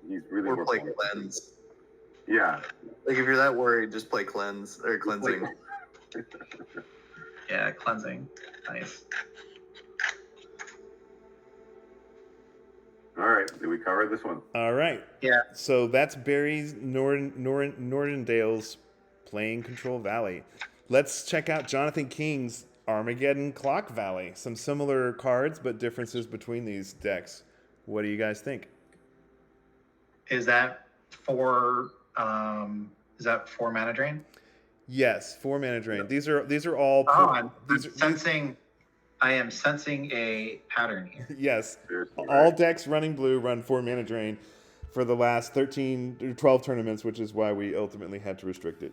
he's really... Or play Cleanse. Yeah. Like, if you're that worried, just play Cleanse or Cleansing. Yeah, Cleansing. Nice. All right, did we cover this one? All right. Yeah. So that's Barry's Nordendale's playing Control Valley. Let's check out Jonathan King's Armageddon Clock Valley. Some similar cards, but differences between these decks. What do you guys think? Is that 4 mana drain? Yes, 4 mana drain. These are all. I am sensing a pattern here. Yes. Seriously, All right? decks running blue run 4 mana drain for the last 13 or 12 tournaments, which is why we ultimately had to restrict it.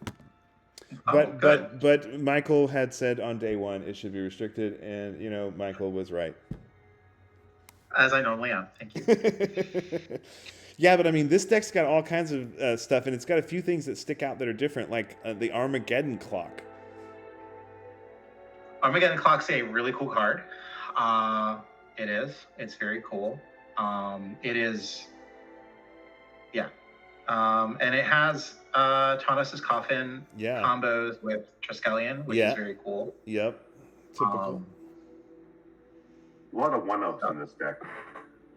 But Michael had said on day one it should be restricted, and Michael was right. As I normally am. Thank you. Yeah, but I mean, this deck's got all kinds of stuff, and it's got a few things that stick out that are different, like the Armageddon Clock. Armageddon Clock's a really cool card. It is. It's very cool. It is. Yeah. And it has Taunus's Coffin combos with Triskelion, which is very cool. Yep. Typical. A lot of one-ups in this deck.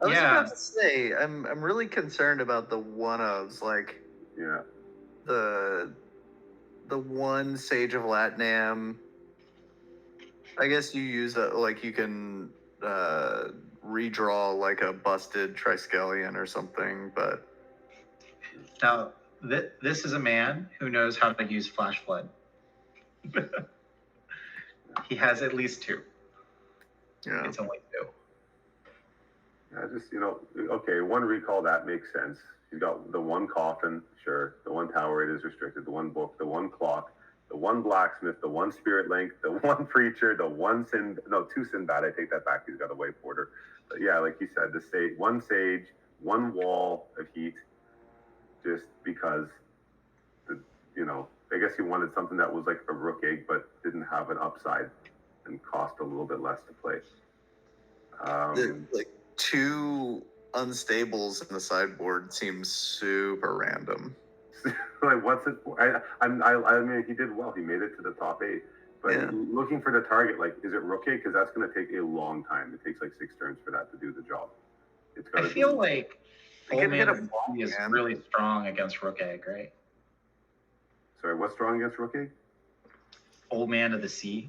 I was about to say, I'm really concerned about the one-ofs, like the one Sage of Latnam. I guess you use that, like you can redraw like a busted Triskelion or something, but now this is a man who knows how to use Flash Flood. He has at least 2. Yeah, it's only 2. Yeah, just okay, one recall that makes sense. You've got the one Coffin, sure. The one Tower, it is restricted. The one Book, the one Clock, the one Blacksmith, the one Spirit Link, the one Preacher, the one 2 Sinbad. I take that back. He's got a Way Porter. But yeah, like you said, one Sage, one Wall of Heat, just because I guess he wanted something that was like a Rook Egg, but didn't have an upside and cost a little bit less to play. like 2 unstables in the sideboard seems super random. Like, what's it for? I mean, he did well. He made it to the top 8. But looking for the target, like, is it Rook Egg? Because that's going to take a long time. It takes like 6 turns for that to do the job. I feel like Old Man of the ball, Sea is really strong against Rook Egg, right? Sorry, what's strong against Rook Egg? Old Man of the Sea.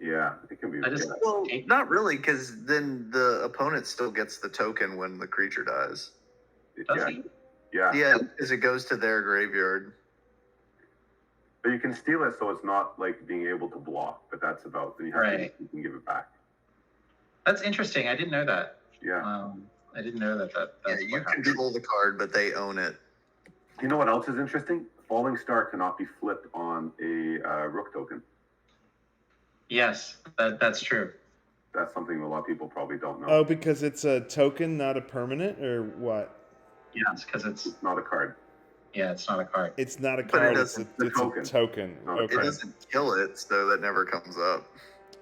Yeah, it can be. Well, not really, because then the opponent still gets the token when the creature dies. Does he? Yeah. Yeah, because it goes to their graveyard. But you can steal it, so it's not like being able to block. But that's about. Then you you can give it back. That's interesting. I didn't know that. Yeah. I didn't know that. That's you control the card, but they own it. You know what else is interesting? Falling Star cannot be flipped on a Rook token. Yes, that's true. That's something a lot of people probably don't know. Oh, because it's a token, not a permanent, or what? Yes, because it's not a card. Yeah, it's not a card. It's not a card. It's a token. No, Okay. It doesn't kill it, so that never comes up.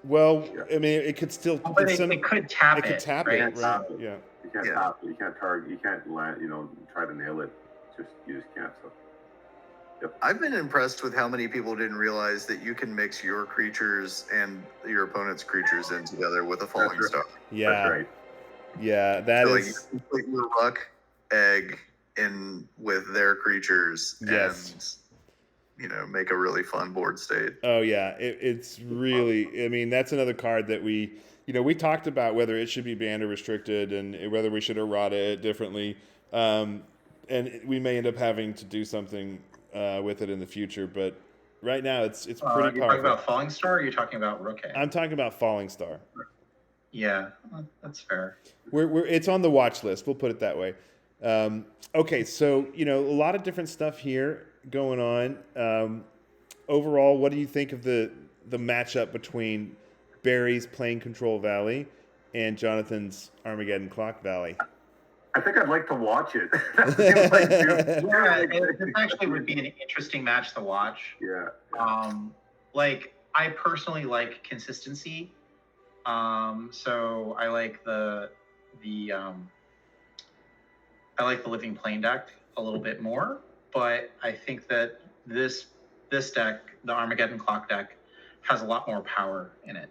Well, Yeah. I mean, it could still. But it could tap it. It could tap right? it, right? Yeah. You can't tap it. You can't target. You can't land. Try to nail it. You just can't. So. Yep. I've been impressed with how many people didn't realize that you can mix your creatures and your opponent's creatures in together with a falling star. Yeah. That's right. Yeah, that so, is. Like, you put your ruck egg in with their creatures Yes. and make a really fun board state. Oh yeah, it's really. I mean, that's another card that we talked about whether it should be banned or restricted, and whether we should errata it differently. And we may end up having to do something with it in the future. But right now, it's pretty powerful. You're talking about Falling Star, or you're talking about Rook Egg? I'm talking about Falling Star. Yeah, that's fair. It's on the watch list. We'll put it that way. Okay, so a lot of different stuff here going on. Overall, what do you think of the matchup between Barry's Plane Control Valley and Jonathan's Armageddon Clock Valley? I think I'd like to watch it. It actually would be an interesting match to watch. Yeah. I personally like consistency. So I like the Living Plane deck a little bit more, but I think that this deck, the Armageddon Clock deck, has a lot more power in it.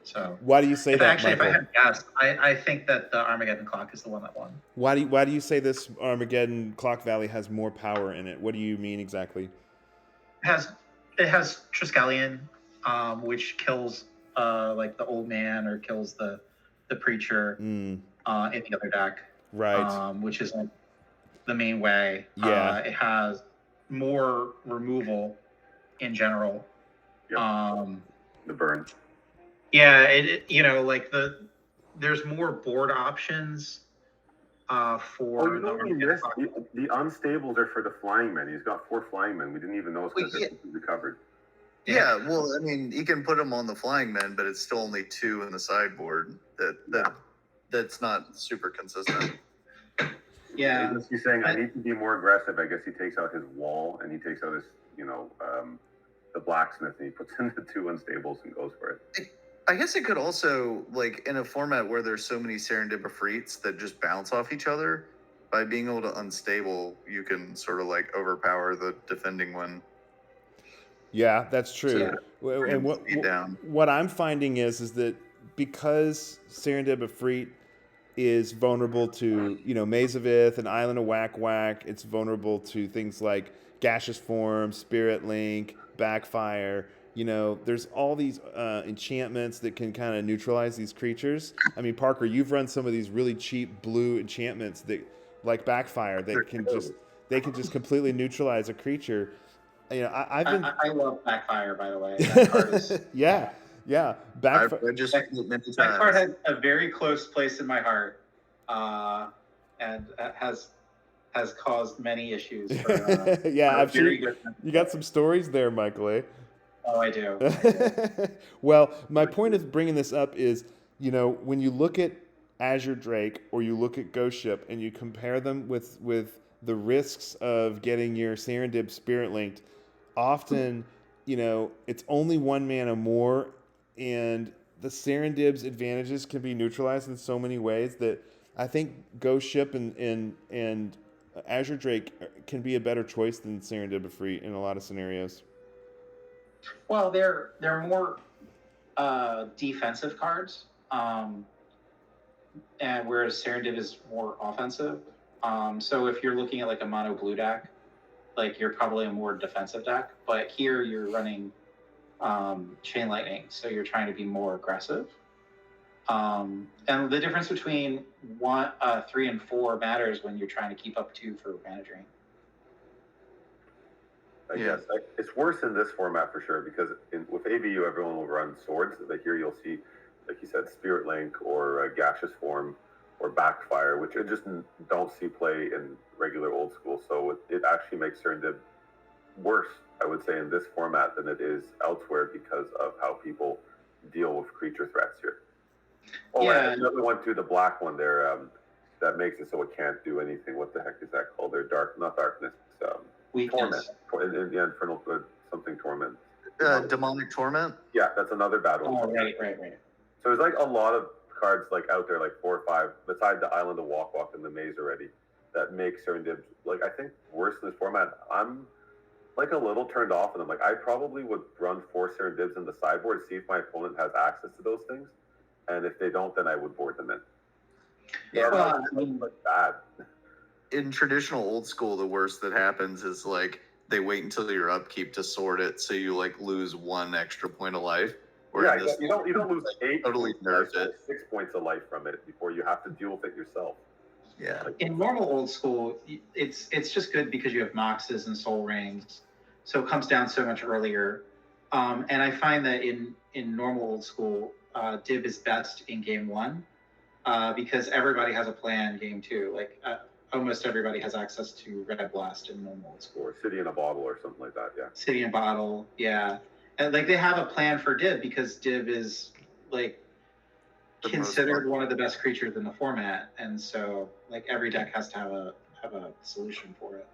So why do you say that, Michael? If I had guessed, I think that the Armageddon Clock is the one that won. Why do you say this Armageddon Clock Valley has more power in it? What do you mean exactly? It has Triskelion, which kills like the old man or kills the preacher in the other deck, right? Which is like the main way. Yeah. It has more removal in general. Yep. The burn. Yeah, there's more board options for the unstables are for the flying men. He's got 4 flying men. We didn't even know because they're completely covered. Yeah, well, I mean, you can put them on the flying men, but it's still only 2 in the sideboard. That's not super consistent. Yeah. He's saying I need to be more aggressive. I guess he takes out his wall and he takes out his, the blacksmith, and he puts in the 2 unstables and goes for it. I guess it could also, like, in a format where there's so many serendipifreets that just bounce off each other, by being able to unstable, you can sort of like overpower the defending one. Yeah, that's true. So, and what I'm finding is that because Serendipifreet is vulnerable to, Maze of Ith and Island of Whack Whack, it's vulnerable to things like Gaseous Form, Spirit Link, Backfire. There's all these enchantments that can kind of neutralize these creatures. I mean, Parker, you've run some of these really cheap blue enchantments that, like Backfire, that can just completely neutralize a creature. I love Backfire, by the way. That card is... yeah. That card has a very close place in my heart, and has caused many issues. I'm sure you got some stories there, Michael. Eh? Oh, I do. Well, my point of bringing this up is, when you look at Azure Drake or you look at Ghost Ship and you compare them with the risks of getting your Serendip Spirit Linked, often, it's only 1 mana more, and the Serendip's advantages can be neutralized in so many ways that I think Ghost Ship and Azure Drake can be a better choice than Serendipifreet in a lot of scenarios. Well, they're more defensive cards, and whereas Serendip is more offensive. So if you're looking at like a mono blue deck, like you're probably a more defensive deck. But here you're running Chain Lightning, so you're trying to be more aggressive. And the difference between 3 and 4 matters when you're trying to keep up 2 for Mana Drain. I guess it's worse in this format for sure, because with AVU everyone will run swords. Like here you'll see, like you said, Spirit Link or Gaseous Form or Backfire, which I just don't see play in regular old school. So it actually makes Serendip worse, I would say, in this format than it is elsewhere because of how people deal with creature threats here. Oh, yeah. And another one too, the black one there, that makes it so it can't do anything. What the heck is that called? They're not darkness. Weakness. Torment. In the Infernal, something Torment. Demonic Torment. Yeah, that's another bad one. Oh, right. So there's like a lot of cards like out there, like 4 or 5, beside the Island of Walk and the Maze already, that make certain dibs. Like I think worse in this format. I'm like a little turned off of them. Like I probably would run 4 Serendibs in the sideboard, see if my opponent has access to those things, and if they don't, then I would board them in. Yeah, Well, Like bad. in traditional old school, the worst that happens is like they wait until your upkeep to sort it, so you like lose 1 extra point of life. Yeah, you don't lose 8. Totally nerfed it. 6 points of life from it before you have to deal with it yourself. Yeah. In normal old school, it's just good because you have Moxes and Soul Rings, so it comes down so much earlier. And I find that in normal old school, Dib is best in game 1 because everybody has a plan game 2. Like almost everybody has access to Red Blast in normal old school. Or City in a Bottle or something like that, yeah. City and Bottle, yeah. And like they have a plan for Dib because Dib is like considered one of the best creatures in the format, and so like every deck has to have a solution for it.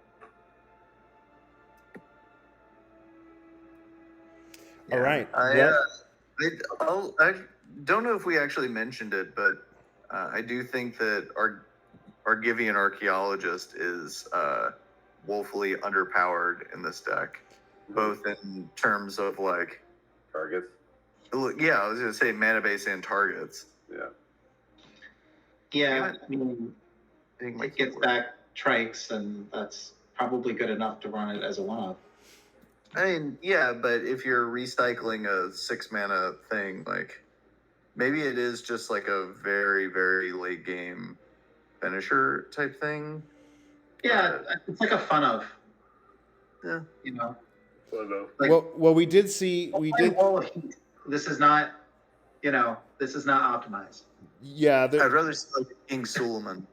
All right. I don't know if we actually mentioned it, but I do think that our Argivian Archaeologist is woefully underpowered in this deck, both in terms of like Targets. Yeah, I was gonna say mana base and targets. Yeah. Yeah, I mean, it gets back trikes, and that's probably good enough to run it as a one-off. I mean, yeah, but if you're recycling a 6 mana thing, like maybe it is just like a very, very late game finisher type thing. Yeah, it's like a fun of. Yeah. You know. Like, well, we did see This is not, this is not optimized. Yeah, I'd rather see like King Suleiman.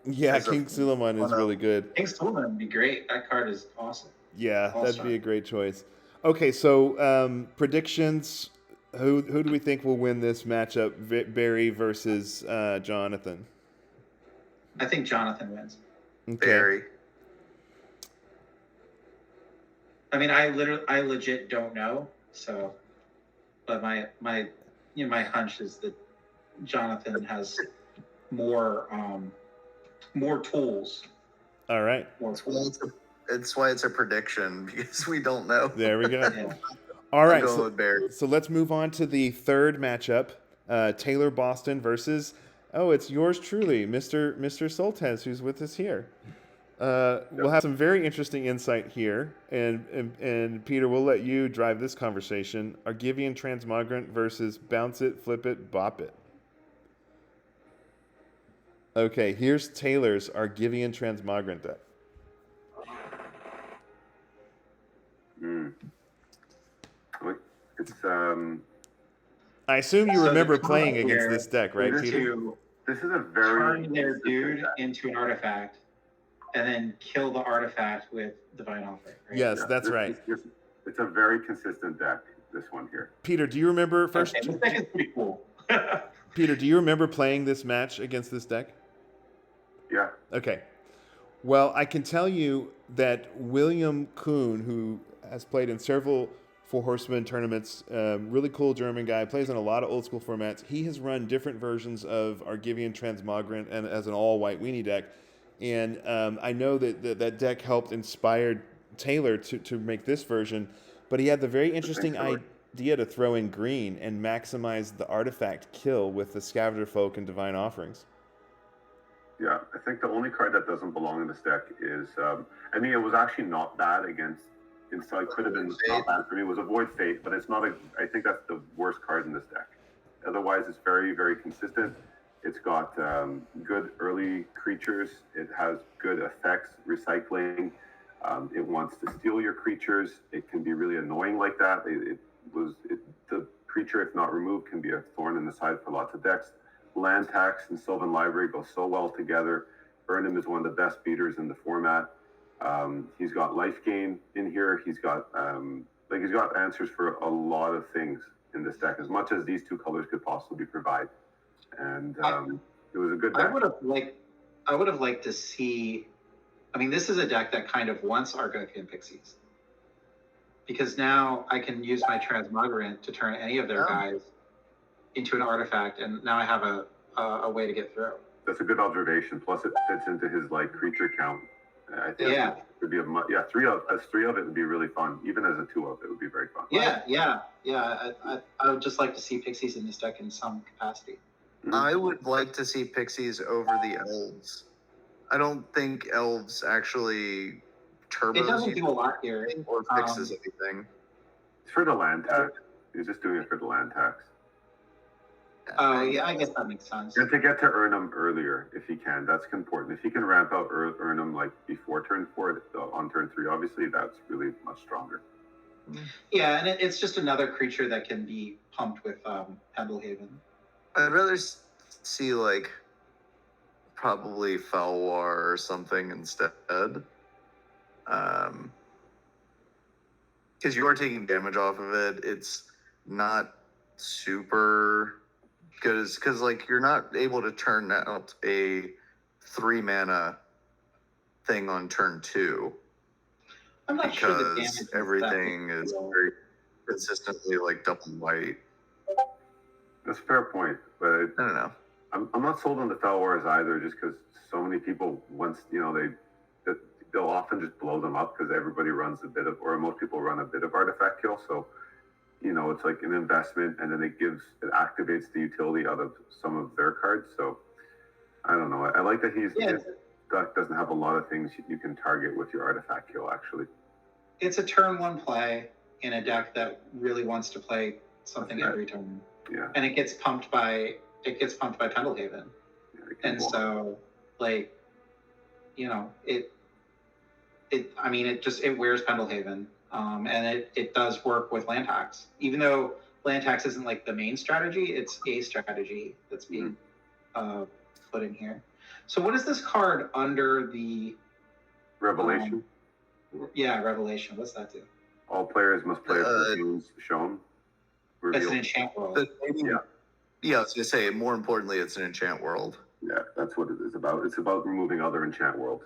Yeah, King Suleiman is really good. King Suleiman would be great. That card is awesome. Yeah, that'd be a great choice. Okay, so predictions. Who do we think will win this matchup? Barry versus Jonathan. I think Jonathan wins. Okay. Barry. I mean, I legit don't know. So, but my hunch is that Jonathan has more tools. All right. More tools. It's why it's a prediction, because we don't know. There we go. Yeah. All right. I'm going with Barry. So let's move on to the third matchup. Taylor Boston versus, it's yours truly, Mr. Soltes, who's with us here. We'll have some very interesting insight here, and Peter, we'll let you drive this conversation. Argivian Transmogrant versus Bounce It, Flip It, Bop It. Okay, here's Taylor's Argivian Transmogrant deck. It's I assume you remember playing against this deck, right, Peter? This is a very turn their dude into an artifact, and then kill the artifact with Divine Offering. Right? Yes, that's right. It's a very consistent deck, this one here. Peter, do you remember first? Okay, this deck is pretty cool. Peter, do you remember playing this match against this deck? Yeah. Okay. Well, I can tell you that William Kuhn, who has played in several Four Horsemen tournaments, really cool German guy, plays in a lot of old school formats. He has run different versions of Argivian Transmogrant and as an all-white weenie deck. And I know that deck helped inspire Taylor to make this version, but he had the very interesting idea to throw in green and maximize the artifact kill with the Scavenger Folk and Divine Offerings. Yeah, I think the only card that doesn't belong in this deck is, it was actually not bad against, so it could have been not bad for me. It was Avoid Fate, but it's not I think that's the worst card in this deck. Otherwise, it's very, very consistent. It's got good early creatures. It has good effects, recycling. It wants to steal your creatures. It can be really annoying like that. The creature, if not removed, can be a thorn in the side for lots of decks. Land Tax and Sylvan Library go so well together. Burnham is one of the best beaters in the format. He's got life gain in here. He's got answers for a lot of things in this deck, as much as these two colors could possibly provide. And it was a good deck. I would have liked to see. I mean, this is a deck that kind of wants Argothian Pixies. because now I can use my transmogrant to turn any of their guys into an artifact, and now I have a way to get through. That's a good observation. Plus, it fits into his like creature count. I think it would be three of it would be really fun. Even as a 2 of it would be very fun. Yeah. I would just like to see pixies in this deck in some capacity. I would like to see pixies over the elves. I don't think elves actually turbos. It doesn't do a lot here. Or fixes anything. It's for the land tax. He's just doing it for the land tax. Oh, yeah, I guess that makes sense. And to get to earn them earlier, if he can, that's important. If he can ramp out earn them like before turn 4, on turn 3, obviously that's really much stronger. Yeah, and it's just another creature that can be pumped with Pendlehaven. I'd rather see like probably Falwar or something instead. Because you are taking damage off of it. It's not super good because like you're not able to turn out a 3 mana thing on turn 2. I'm not sure the damage because everything is very consistently like double white. That's a fair point, but I don't know. I'm not sold on the Fel Wars either, just because so many people they'll often just blow them up because everybody runs a bit of, or most people run a bit of artifact kill. So, it's like an investment, and then it activates the utility out of some of their cards. So, I don't know. I like that his deck doesn't have a lot of things you can target with your artifact kill. Actually, it's a turn 1 play in a deck that really wants to play something every turn. Yeah, and it gets pumped by Pendlehaven, and so it wears Pendlehaven, and it does work with land tax. Even though land tax isn't like the main strategy, it's a strategy that's being put in here. So what is this card under the Revelation? Revelation. What's that do? All players must play reviews shown. It's an enchant world. Yeah, I was gonna say. More importantly, it's an enchant world. Yeah, that's what it is about. It's about removing other enchant worlds.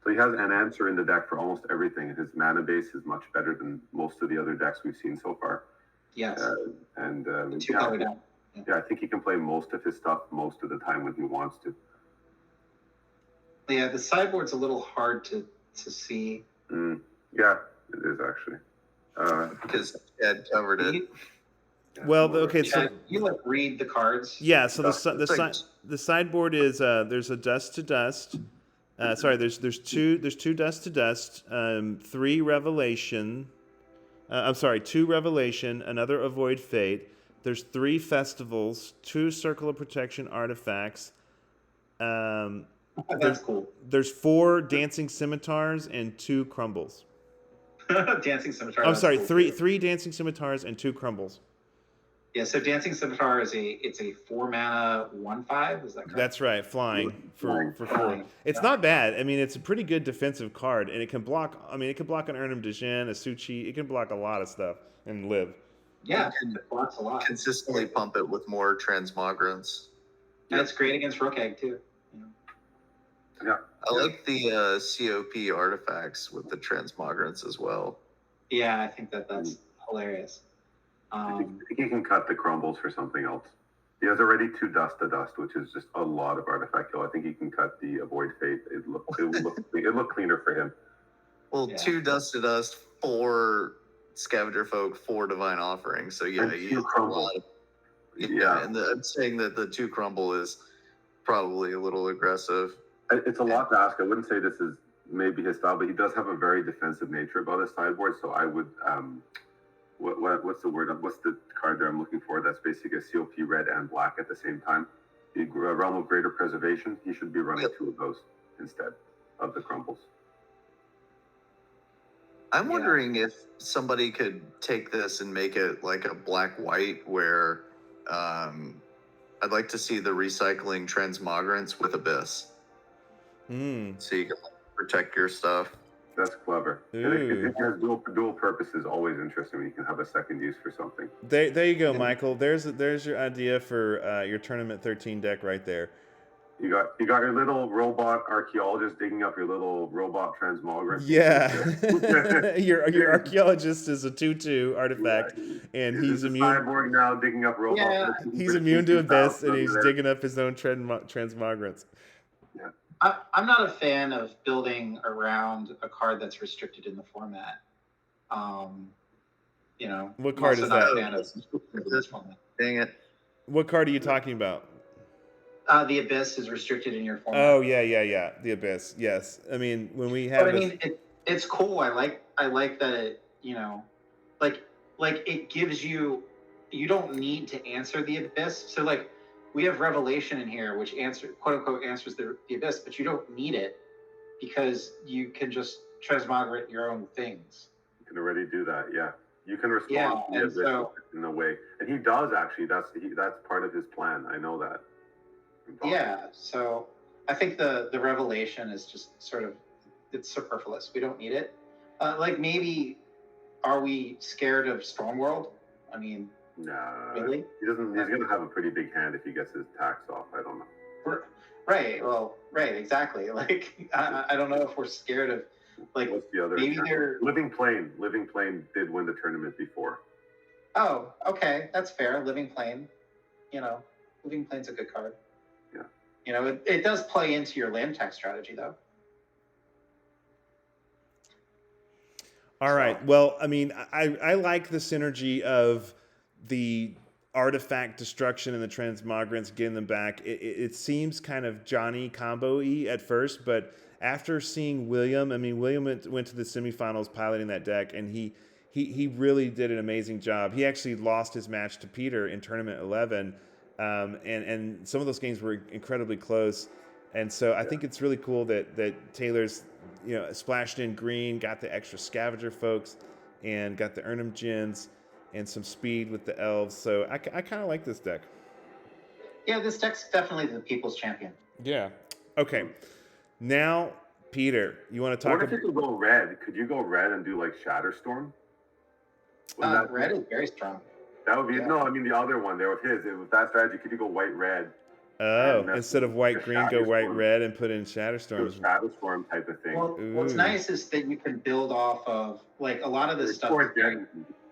So he has an answer in the deck for almost everything. His mana base is much better than most of the other decks we've seen so far. Yes. I think he can play most of his stuff most of the time when he wants to. Yeah, the sideboard's a little hard to see. Yeah, it is actually. Because Ed covered it. Well, okay, so you read the cards. Yeah, so the sideboard is there's a dust to dust. There's two dust to dust, 3 revelation. 2 revelation, another avoid fate. There's 3 festivals, 2 circle of protection artifacts. That's cool. There's 4 dancing scimitars and 2 crumbles. Dancing scimitar. I'm sorry, cool. 3 dancing scimitars and 2 crumbles. Yeah, so dancing scimitar is a 4 mana 1/5. Is that correct? That's right, flying for 4. It's not bad. I mean, it's a pretty good defensive card, and it can block. I mean, it can block an Ernum Degen, a Suchi. It can block a lot of stuff and live. Yeah, it blocks a lot. Consistently pump it with more transmogrants. And it's great against Rook Egg too. Yeah. I like the COP artifacts with the transmogrants as well. Yeah, I think that's hilarious. I think he can cut the crumbles for something else. He has already 2 dust to dust, which is just a lot of artifact kill. I think he can cut the avoid fate. It look cleaner for him. Well, 2 dust to dust, 4 scavenger folk, 4 divine offerings. So yeah, you use a lot of, and I'm saying that the 2 crumble is probably a little aggressive. It's a lot to ask. I wouldn't say this is maybe his style, but he does have a very defensive nature about his sideboard. So I would, what's the word? What's the card that I'm looking for? That's basically a COP red and black at the same time. The Realm of Greater Preservation. He should be running 2 of those instead of the crumbles. I'm wondering if somebody could take this and make it like a black-white where I'd like to see the recycling transmogrants with Abyss. So you can protect your stuff. That's clever. And it has dual purposes, always interesting when you can have a second use for something. There you go, Michael. There's your idea for your Tournament 13 deck right there. You got your little robot archaeologist digging up your little robot transmogrant. Yeah, your archaeologist is a 2/2 artifact, and he's a immune. Cyborg now digging up robots. Yeah, he's immune to abyss, and he's digging up his own transmogrants. Yeah. I'm not a fan of building around a card that's restricted in the format. You know, what card is that? This format. Dang it! What card are you talking about? The Abyss is restricted in your format. Oh yeah. The Abyss. Yes. I mean, when we have. But I mean, it's cool. I like that it. You know, like it gives you. You don't need to answer the Abyss. So like, we have Revelation in here, which quote unquote answers the Abyss, but you don't need it because you can just transmograte your own things. You can already do that. Yeah. You can respond to the Abyss in a way, and he does actually. That's part of his plan. I know that. Yeah, so I think the revelation is just sort of, it's superfluous. We don't need it. Like maybe, are we scared of Stormworld? I mean, nah, really? He doesn't. He's gonna have a pretty big hand if he gets his tax off. I don't know. Right. Well, right. Exactly. Like I don't know if we're scared of, like, what's the other? Maybe they're Living Plane. Living Plane did win the tournament before. Oh, okay, that's fair. Living Plane. You know, Living Plane's a good card. Yeah. You know, it does play into your land tax strategy, though. All right. Well, I mean, I like the synergy of the artifact destruction and the transmogrants, getting them back. It seems kind of Johnny combo-y at first, but after seeing William, I mean, William went to the semifinals piloting that deck, and he really did an amazing job. He actually lost his match to Peter in Tournament 11, and some of those games were incredibly close. And so I think it's really cool that Taylor's, you know, splashed in green, got the extra scavenger folks, and got the Urnum Djinns and some speed with the elves. So I kind of like this deck. Yeah, this deck's definitely the people's champion. Yeah. Okay. Now, Peter, you want to talk about... What if you could go red? Could you go red and do like Shatterstorm? Red is very strong. That would be... Yeah. No, I mean the other one there with his. With that strategy, could you go white-red? Oh, instead of white-green, go white-red and put in Shatterstorms. Shatterstorm type of thing. Well, what's nice is that you can build off of, like, a lot of this stuff.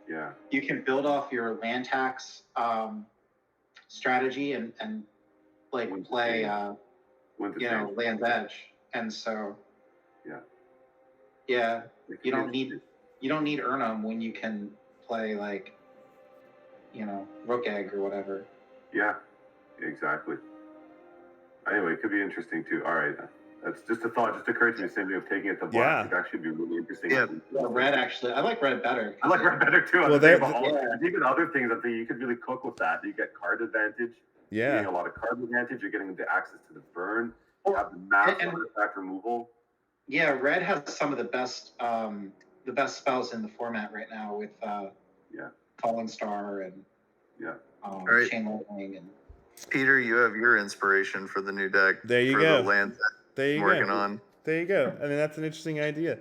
Yeah. You can build off your land tax strategy and like play, you know, Land's Edge. And so, yeah, you don't need Urnum when you can play, like, you know, Rook Egg or whatever. Yeah, exactly. Anyway, it could be interesting too. All right, that's just a thought. Just occurred to me. Same way of taking it to black. It actually be really interesting. Yeah, red actually. I like red better. I like red better too. Well, even other things. I think you could really cook with that. You get card advantage. Yeah. You're getting a lot of card advantage. You're getting the access to the burn. You have the mass artifact removal. Yeah, red has some of the best spells in the format right now with Fallen Star and Chain Lightning and. Peter, you have your inspiration for the new deck. There you go. The land there you working go. On. There you go. I mean, that's an interesting idea.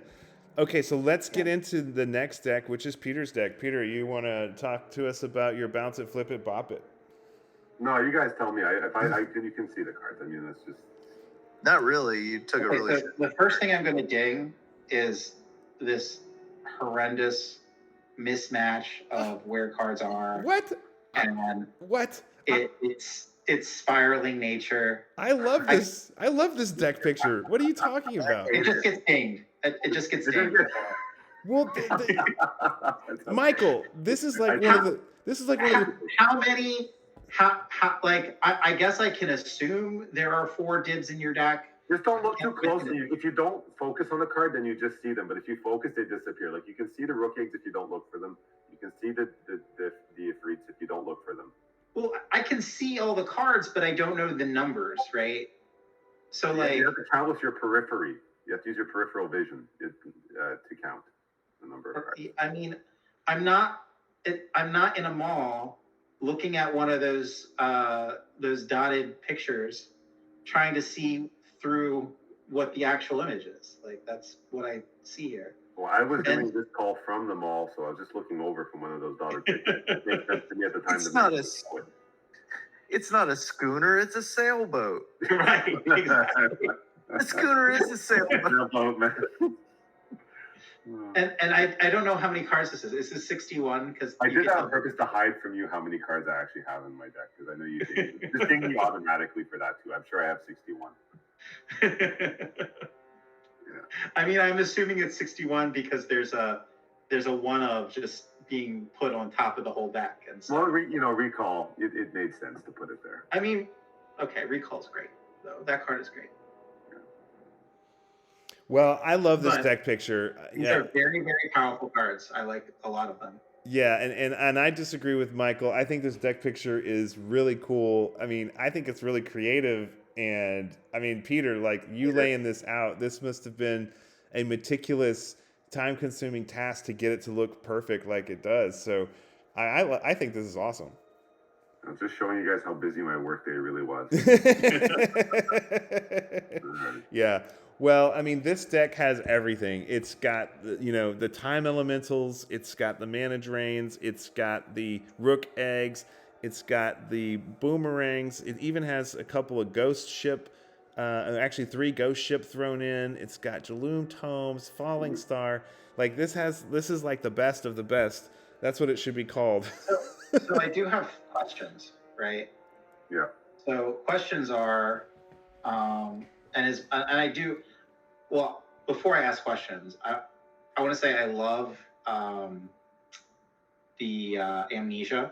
Okay, so let's get into the next deck, which is Peter's deck. Peter, you want to talk to us about your bounce it, flip it, bop it? No, you guys tell me. You can see the cards. I mean, that's just... Not really. You took a really... So the first thing I'm going to ding is this horrendous mismatch of where cards are. What? And what? It's spiraling nature. I love this. I love this deck picture. What are you talking about? It just gets dinged. It just gets dinged. Well, Michael, this is like one of the. This is like one of the. How many? How like I guess I can assume there are 4 dibs in your deck. Just don't look too closely. If you don't focus on the card, then you just see them. But if you focus, they disappear. Like you can see the Rook Eggs if you don't look for them. You can see the Ifrits if you don't look for them. Well, I can see all the cards, but I don't know the numbers, right? So you have to count with your periphery. You have to use your peripheral vision to count the number of cards. I mean, I'm not in a mall looking at one of those dotted pictures, trying to see through what the actual image is. Like that's what I see here. Well, I was doing this call from the mall, so I was just looking over from one of those dotted pictures. It made sense to me at the time. It's not a schooner, it's a sailboat. Right, exactly. A schooner is a sailboat. And I don't know how many cards this is. Is this 61? Because I did that on purpose to hide from you how many cards I actually have in my deck, because I know you just ding me automatically for that too. I'm sure I have 61. I mean, I'm assuming it's 61 because there's a one of just being put on top of the whole deck, and so. Well, recall. It made sense to put it there. I mean, okay, recall's great though. That card is great. Well, I love this deck picture. These are very, very powerful cards. I like a lot of them. Yeah, and I disagree with Michael. I think this deck picture is really cool. I mean, I think it's really creative. And I mean, Peter, like you laying this out, this must have been a meticulous, time-consuming task to get it to look perfect like it does. So I think this is awesome. I'm just showing you guys how busy my workday really was. Yeah. Well, I mean, this deck has everything. It's got, the time elementals. It's got the mana drains. It's got the rook eggs. It's got the boomerangs. It even has a couple of ghost ship, actually 3 ghost ship thrown in. It's got Jaloom Tomes, Falling Star. Like this is like the best of the best. That's what it should be called. So I do have questions, right? Yeah. So questions are, well, before I ask questions, I want to say I love the Amnesia.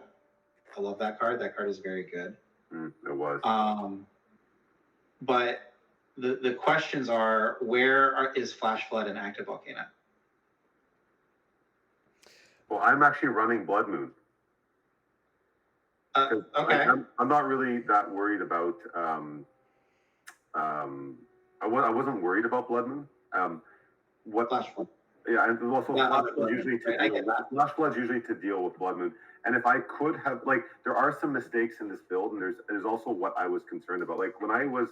I love that card. That card is very good. It was. But the questions are, where is Flash Flood and Active Volcano? Well, I'm actually running Blood Moon. Okay. I'm not really that worried about. I wasn't worried about Blood Moon. Flash Flood. Yeah, and also Flash Flood's usually to deal with Blood Moon. And if I could have, like, there are some mistakes in this build, and there's also what I was concerned about. Like when I was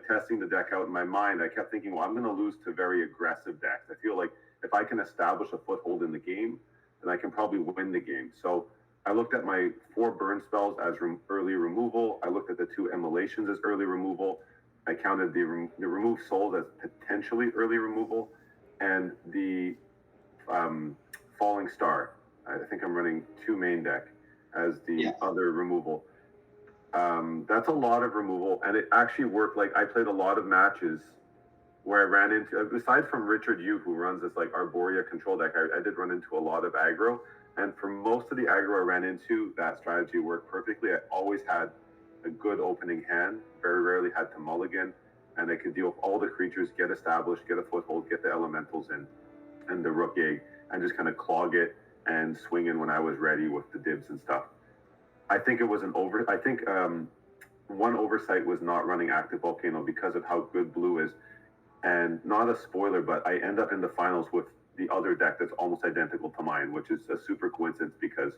testing the deck out in my mind, I kept thinking, well, I'm going to lose to very aggressive decks. I feel like if I can establish a foothold in the game, then I can probably win the game. So I looked at my 4 burn spells as early removal. I looked at the 2 immolations as early removal. I counted the remove souls as potentially early removal, and the Falling Star. I think I'm running 2 main deck as the other removal. That's a lot of removal, and it actually worked. Like I played a lot of matches where I ran into, aside from Richard Yu, who runs this like Arborea control deck, I did run into a lot of aggro. And for most of the aggro I ran into, that strategy worked perfectly. I always had a good opening hand, very rarely had to mulligan, and I could deal with all the creatures, get established, get a foothold, get the elementals in, and the rook egg, and just kind of clog it and swing in when I was ready with the dibs and stuff. I think it was one oversight was not running Active Volcano because of how good blue is. And not a spoiler, but I end up in the finals with the other deck that's almost identical to mine, which is a super coincidence because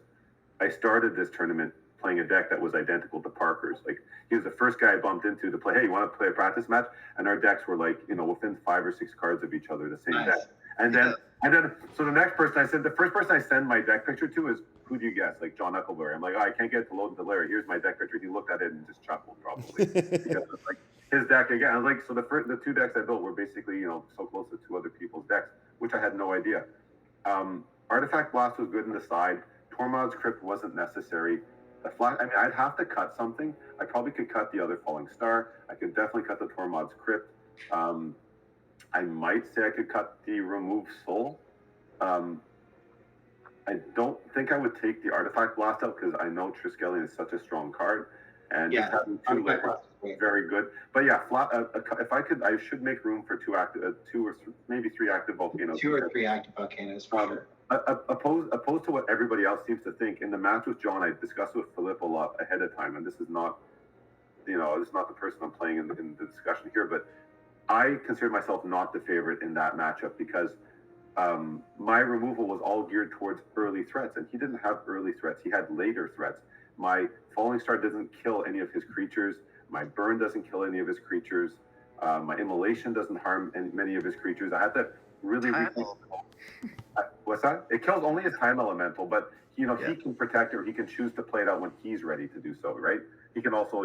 I started this tournament playing a deck that was identical to Parker's. Like he was the first guy I bumped into to play, hey, you want to play a practice match? And our decks were like, within 5 or 6 cards of each other, the same deck. And then so the next person the first person I send my deck picture to is, who do you guess? Like John Eccleberry. I'm like, I can't get it to load into Larry. Here's my deck picture. He looked at it and just chuckled probably. Because it's like his deck again. I was like, so the 2 decks I built were basically, so close to 2 other people's decks, which I had no idea. Artifact Blast was good in the side. Tormod's Crypt wasn't necessary. I'd have to cut something. I probably could cut the other Falling Star. I could definitely cut the Tormod's Crypt. I might say I could cut the Remove Soul. I don't think I would take the Artifact Blast out because I know Triskelion is such a strong card, and just having 2 very good. But yeah, if I could, I should make room for 2 or maybe 3 active volcanoes. 2 or 3 active volcanoes for sure. Opposed to what everybody else seems to think. In the match with John, I discussed with Philippe a lot ahead of time, and this is not, this is not the person I'm playing in the discussion here, but I consider myself not the favorite in that matchup because my removal was all geared towards early threats, and he didn't have early threats. He had later threats. My Falling Star doesn't kill any of his creatures. My burn doesn't kill any of his creatures. My immolation doesn't harm many of his creatures. I had to really rethink. What's What's that? It kills only a time elemental, but he Yeah. can protect it, or he can choose to play it out when he's ready to do so, right? He can also,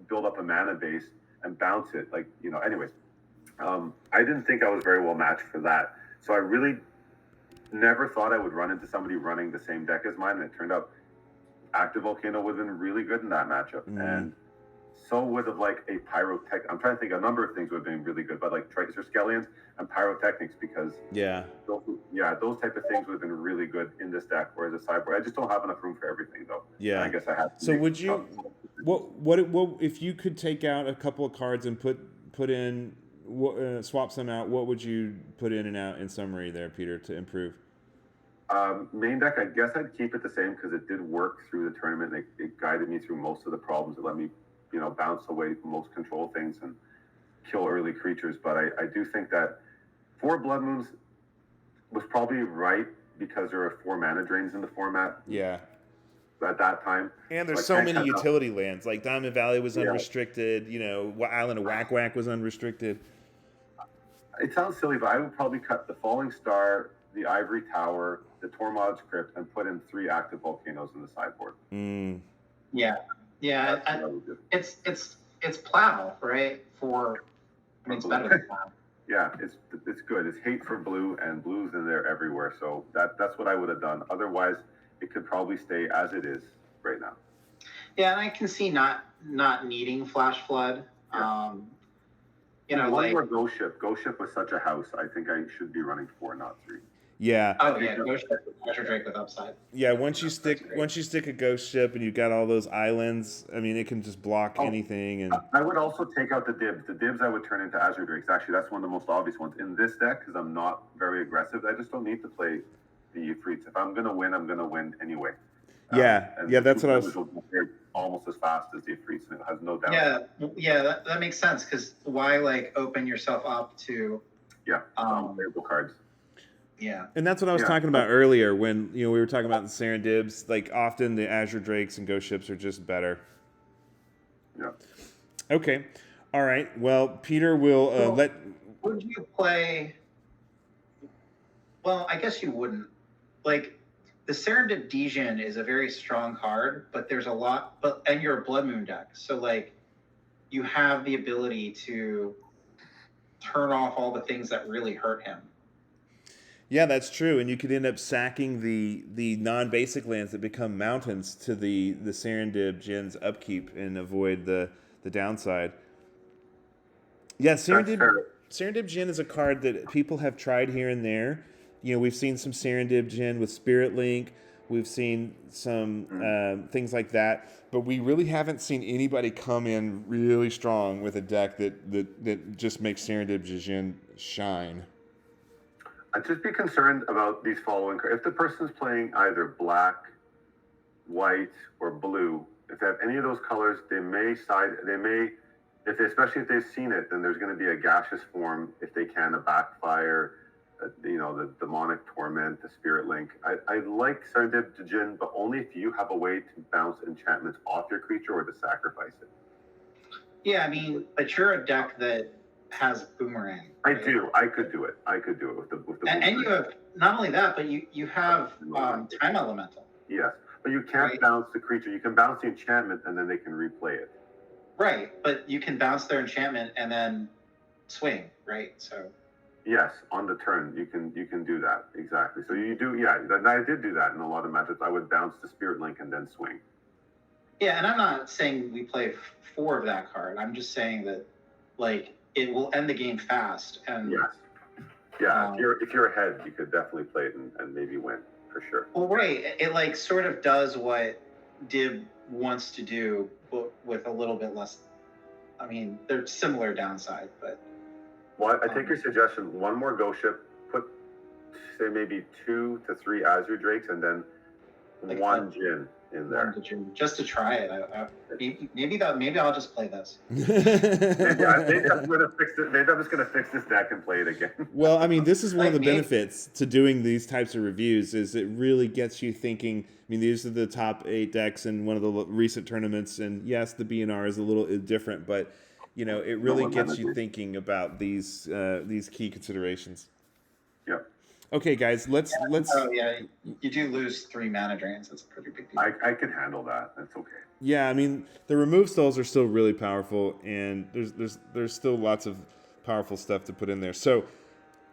build up a mana base and bounce it. Anyways. I didn't think I was very well matched for that. So I really never thought I would run into somebody running the same deck as mine, and it turned out Active Volcano would have been really good in that matchup. And so would have like a Pyrotech. I'm trying to think, a number of things would have been really good, but like Tracer Skellions and Pyrotechnics, because those type of things would have been really good in this deck. Whereas a sideboard, I just don't have enough room for everything though. Yeah. And I guess I have to. So would you, what if you could take out a couple of cards and put in, swap some out, what would you put in and out in summary there, Peter, to improve? Main deck, I guess I'd keep it the same because it did work through the tournament. It guided me through most of the problems. It let me, bounce away from most control things and kill early creatures. But I do think that 4 Blood Moons was probably right because there are 4 mana drains in the format. Yeah. At that time. And there's so many utility lands. Like Diamond Valley was unrestricted. Island of Whack Whack was unrestricted. It sounds silly, but I would probably cut the Falling Star, the Ivory Tower, the Tormod's Crypt, and put in 3 active volcanoes in the sideboard. Yeah, it's Plow, right? It's better than Plow. Yeah, it's good. It's hate for blue, and blue's in there everywhere. So that's what I would have done. Otherwise, it could probably stay as it is right now. Yeah, and I can see not needing Flash Flood. Yeah. One more Ghost Ship. Ghost Ship was such a house. I think I should be running 4, not 3. Yeah. Oh yeah, Ghost Ship with Treasure Drake with upside. Yeah, once you stick a Ghost Ship and you've got all those islands, I mean, it can just block anything. And I would also take out the Dibs. The Dibs I would turn into Azure Drakes. Actually, that's one of the most obvious ones in this deck because I'm not very aggressive. I just don't need to play the Ifrits. If I'm gonna win, I'm gonna win anyway. That's what I was. Almost as fast as the Ifrits, and it has no doubt. Yeah, that makes sense because why open yourself up to playable cards. Yeah. And that's what I was talking about earlier when we were talking about the Serendibs. Like often the Azure Drakes and Ghost Ships are just better. Yeah. Okay. All right. Well, Peter will let. Would you play? Well, I guess you wouldn't. Like the Serendip Djinn is a very strong card, but there's a lot. And you're a Blood Moon deck, so you have the ability to turn off all the things that really hurt him. Yeah, that's true, and you could end up sacking the non-basic lands that become mountains to the Serendib Djinn's upkeep and avoid the downside. Yeah, Serendib Djinn is a card that people have tried here and there. We've seen some Serendib Djinn with Spirit Link. We've seen some things like that, but we really haven't seen anybody come in really strong with a deck that just makes Serendib Djinn shine. I'd just be concerned about these following cards. If the person's playing either black, white, or blue, if they have any of those colors, especially if they've seen it, then there's going to be a gaseous form, if they can, a backfire, the demonic torment, the spirit link. I like Serendib Djinn, but only if you have a way to bounce enchantments off your creature or to sacrifice it. Yeah, I mean, but you're a deck that has boomerang. Right? I do. I could do it. with the and you have not only that, but you have time elemental. Yes, but you can't bounce the creature. You can bounce the enchantment and then they can replay it. Right, but you can bounce their enchantment and then swing, right? So yes, on the turn you can do that exactly. So you do, and I did do that in a lot of matchups. I would bounce the Spirit Link and then swing. Yeah, and I'm not saying we play 4 of that card. I'm just saying that it will end the game fast. And yes, yeah. If you're ahead, you could definitely play it and maybe win for sure. Well, right, it sort of does what Dib wants to do, but with a little bit less. I mean, they're similar downside, but. Well, I take your suggestion. One more Ghost Ship. Put say maybe 2 to 3 Azure Drakes, and then one Djinn in there. Just to try it. Maybe I'll just play this. maybe I'm just gonna fix this deck and play it again. Well, I mean, this is one of the benefits to doing these types of reviews is it really gets you thinking. I mean, these are the top 8 decks in one of the recent tournaments, and yes, the BNR is a little different, but it really gets you thinking about these key considerations. Yeah. Okay, guys, let's. Oh yeah, you do lose 3 mana drains. That's a pretty big deal. I can handle that. That's okay. Yeah, I mean the remove spells are still really powerful, and there's still lots of powerful stuff to put in there. So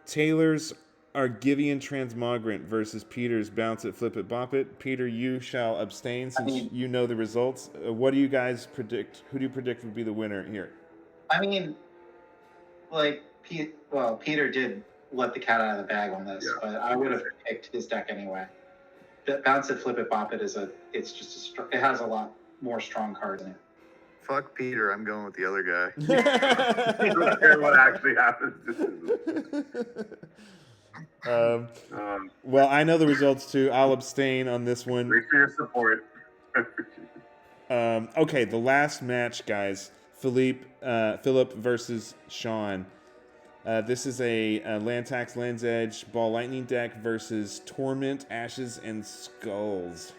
Taylor's Argivian Transmogrant versus Peter's Bounce It, Flip It, Bop It. Peter, you shall abstain since you know the results. What do you guys predict? Who do you predict would be the winner here? I mean, like, Peter did let the cat out of the bag on this, but I would have picked his deck anyway. Bounce It, Flip It, Bop It it has a lot more strong cards in it. Fuck Peter, I'm going with the other guy. I don't care what actually happens. Well, I know the results too. I'll abstain on this one. Thanks for your support. Okay, the last match, guys. Philip versus Sean. This is a Land Tax, Land's Edge, Ball Lightning deck versus Torment, Ashes, and Skulls.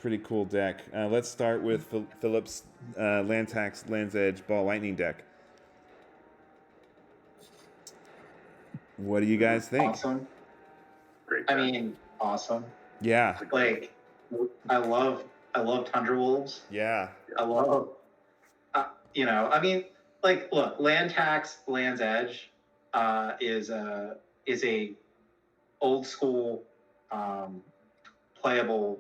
Pretty cool deck. Let's start with Philip's Land Tax, Land's Edge, Ball Lightning deck. What do you guys think? Awesome. Great. I mean, awesome. Yeah. Like, I love Tundra Wolves. Yeah. I love, I mean, like, look, Land Tax, Land's Edge, is a old school, playable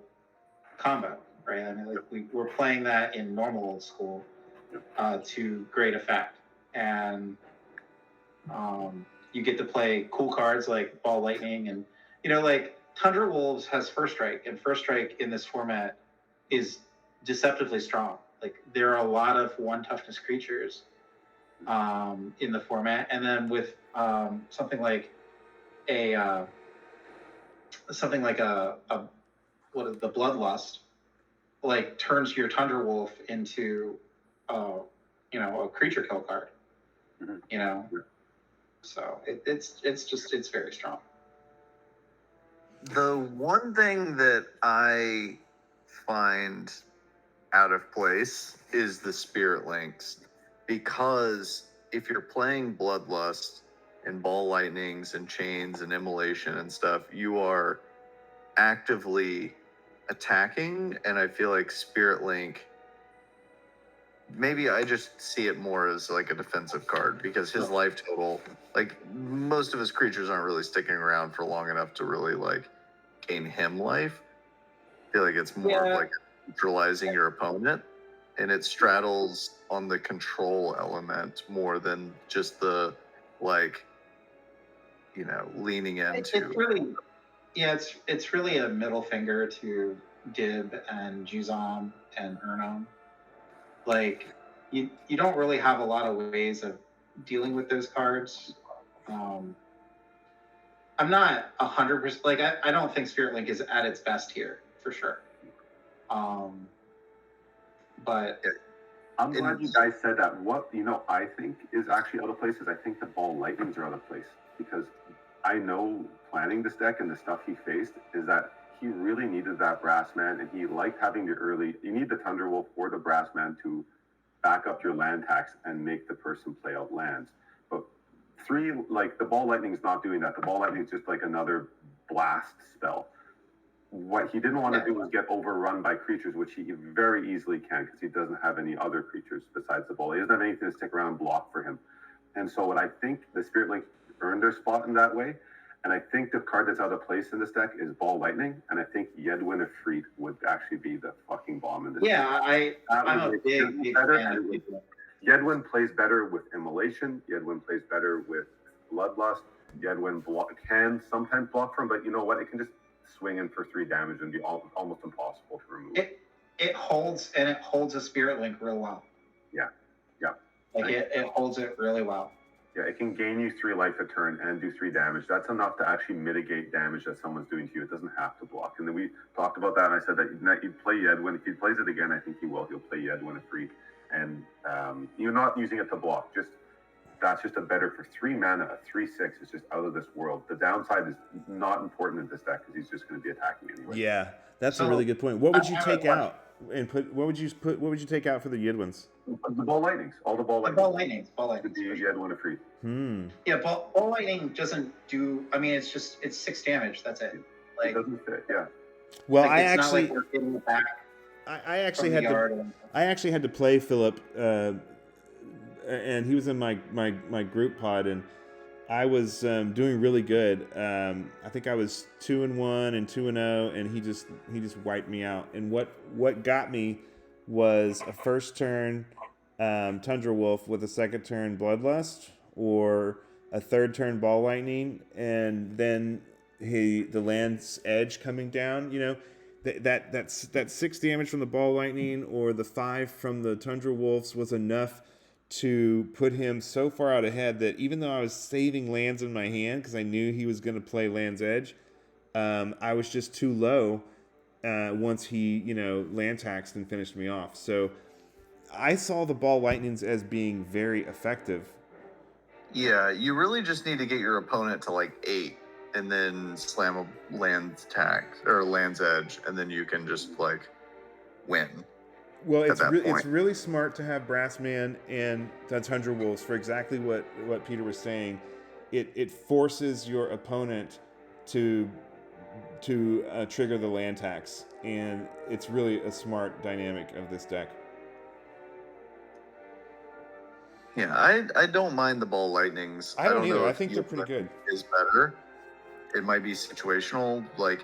combo, right? I mean, like, we're playing that in normal old school, to great effect, and you get to play cool cards like Ball Lightning, and like Tundra Wolves has First Strike, and First Strike in this format is deceptively strong. Like, there are a lot of 1 toughness creatures in the format, and then with something like the Bloodlust, like, turns your Tundra Wolf into a creature kill card. So it's very strong. The one thing that I find out of place is the Spirit Links, because if you're playing Bloodlust and Ball Lightnings and Chains and Immolation and stuff, you are actively attacking, and I feel like Spirit Link, maybe I just see it more as like a defensive card, because his life total, like, most of his creatures aren't really sticking around for long enough to really like gain him life. I feel like it's more of like neutralizing your opponent, and it straddles on the control element more than just the leaning into. It's really a middle finger to Dib and Juzam and Urnam. Like, you don't really have a lot of ways of dealing with those cards. I'm not 100%, like, I don't think Spirit Link is at its best here, for sure. But I'm glad you guys said that. What I think is actually out of place is I think the Ball Lightnings are out of place, because I know planning this deck and the stuff he faced is that he really needed that Brass Man, and he liked having you need the Thunder Wolf or the Brass Man to back up your land tax and make the person play out lands. But the Ball Lightning is not doing that. The Ball Lightning is just like another blast spell. What he didn't want to do was get overrun by creatures, which he very easily can, because he doesn't have any other creatures besides the ball. He doesn't have anything to stick around and block for him. And so what I think the Spirit Link earned their spot in that way. And I think the card that's out of place in this deck is Ball Lightning. And I think Yedwin of Freed would actually be the fucking bomb in this deck. I'm a big fan. Yedwin plays better with Immolation. Yedwin plays better with Bloodlust. Yedwin can sometimes block from, but you know what? It can just swing in for 3 damage and be almost impossible to remove. It holds a Spirit Link real well. Yeah. Like, it holds it really well. Yeah, it can gain you 3 life a turn and do 3 damage. That's enough to actually mitigate damage that someone's doing to you. It doesn't have to block. And then we talked about that, and I said that you'd play Yedwin. If he plays it again, I think he will. He'll play Yedwin a Freed. And you're not using it to block. That's just a better for 3 mana, a 3/6. It's just out of this world. The downside is not important in this deck, because he's just going to be attacking anyway. Yeah, that's a really good point. What would you take out and put? What would you take out for the Yedwins? The Ball Lightnings. All the Ball Lightnings. Ball Lightnings. Could be Yedwin a Freed. Yeah, ball lightning doesn't do. I mean, it's 6 damage. That's it. Like, it doesn't fit. Yeah. Well, like, I it's actually, not like we're getting it back I actually from had the to, yard or- I actually had to play Philip, and he was in my group pod, and I was doing really good. I think I was 2-1 and 2-0, and he just wiped me out. And what got me was a first turn Tundra Wolf with a second turn Bloodlust, or a third turn Ball Lightning, and then the Land's Edge coming down. You know, that's 6 damage from the Ball Lightning or the 5 from the Tundra Wolves was enough to put him so far out ahead that even though I was saving lands in my hand because I knew he was going to play Land's Edge, I was just too low once he, land taxed and finished me off. So I saw the Ball Lightnings as being very effective. Yeah, you really just need to get your opponent to like 8 and then slam a Land's tax or Land's Edge, and then you can just like win. Well, it's really smart to have Brassman and the Tundra Wolves for exactly what Peter was saying. It forces your opponent to trigger the land tax, and it's really a smart dynamic of this deck. Yeah, I don't mind the Ball Lightnings. I don't either. know I if think they're pretty good. Is better. It might be situational. Like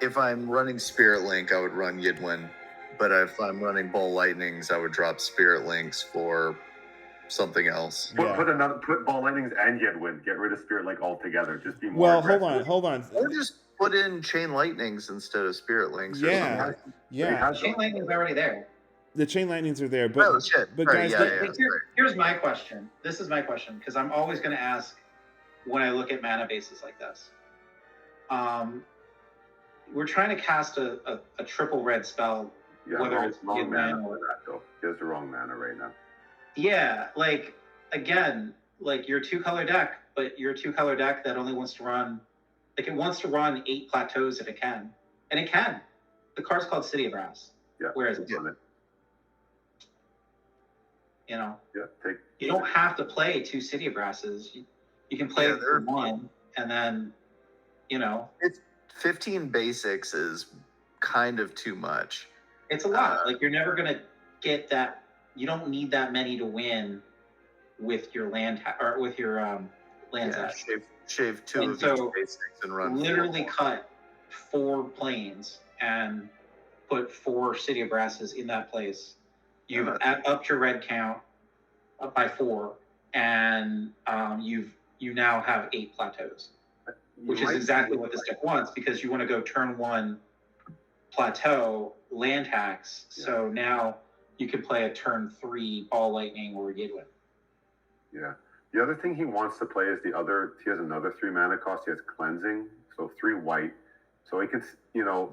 if I'm running Spirit Link, I would run Yidwin. But if I'm running Ball Lightnings, I would drop Spirit Links for something else. Put Ball Lightnings and Yidwin. Get rid of Spirit Link altogether. Just be more aggressive. hold on. Or just put in Chain Lightnings instead of Spirit Links. Yeah. Chain Lightning's already there. The Chain Lightnings are there, but but right, guys, here's my question. This is my question, because I'm always going to ask when I look at mana bases like this. We're trying to cast a triple red spell, whether it's wrong mana or that though. He has the wrong mana right now. Yeah, like again, like you're a 2-color deck, but you're a 2-color deck that only wants to run, like it wants to run 8 plateaus if it can, and it can. The card's called City of Brass. Yeah. Where is it? You know, you don't have to play 2 City of Brasses. You can play 1, and then, it's 15 basics is kind of too much. It's a lot. Like you're never gonna get that. You don't need that many to win with your land or with your land set. Shave 2 and of so each basics and run. Literally cut 4 planes and put 4 City of Brasses in that place. You've upped your red count up by 4, and you now have 8 plateaus, which is exactly what this deck wants, because you want to go turn 1 plateau land tax. Yeah. So now you can play a turn 3 Ball Lightning or Yidwin. Yeah. The other thing he wants to play is he has another 3 mana cost. He has Cleansing, so 3 white. So he can,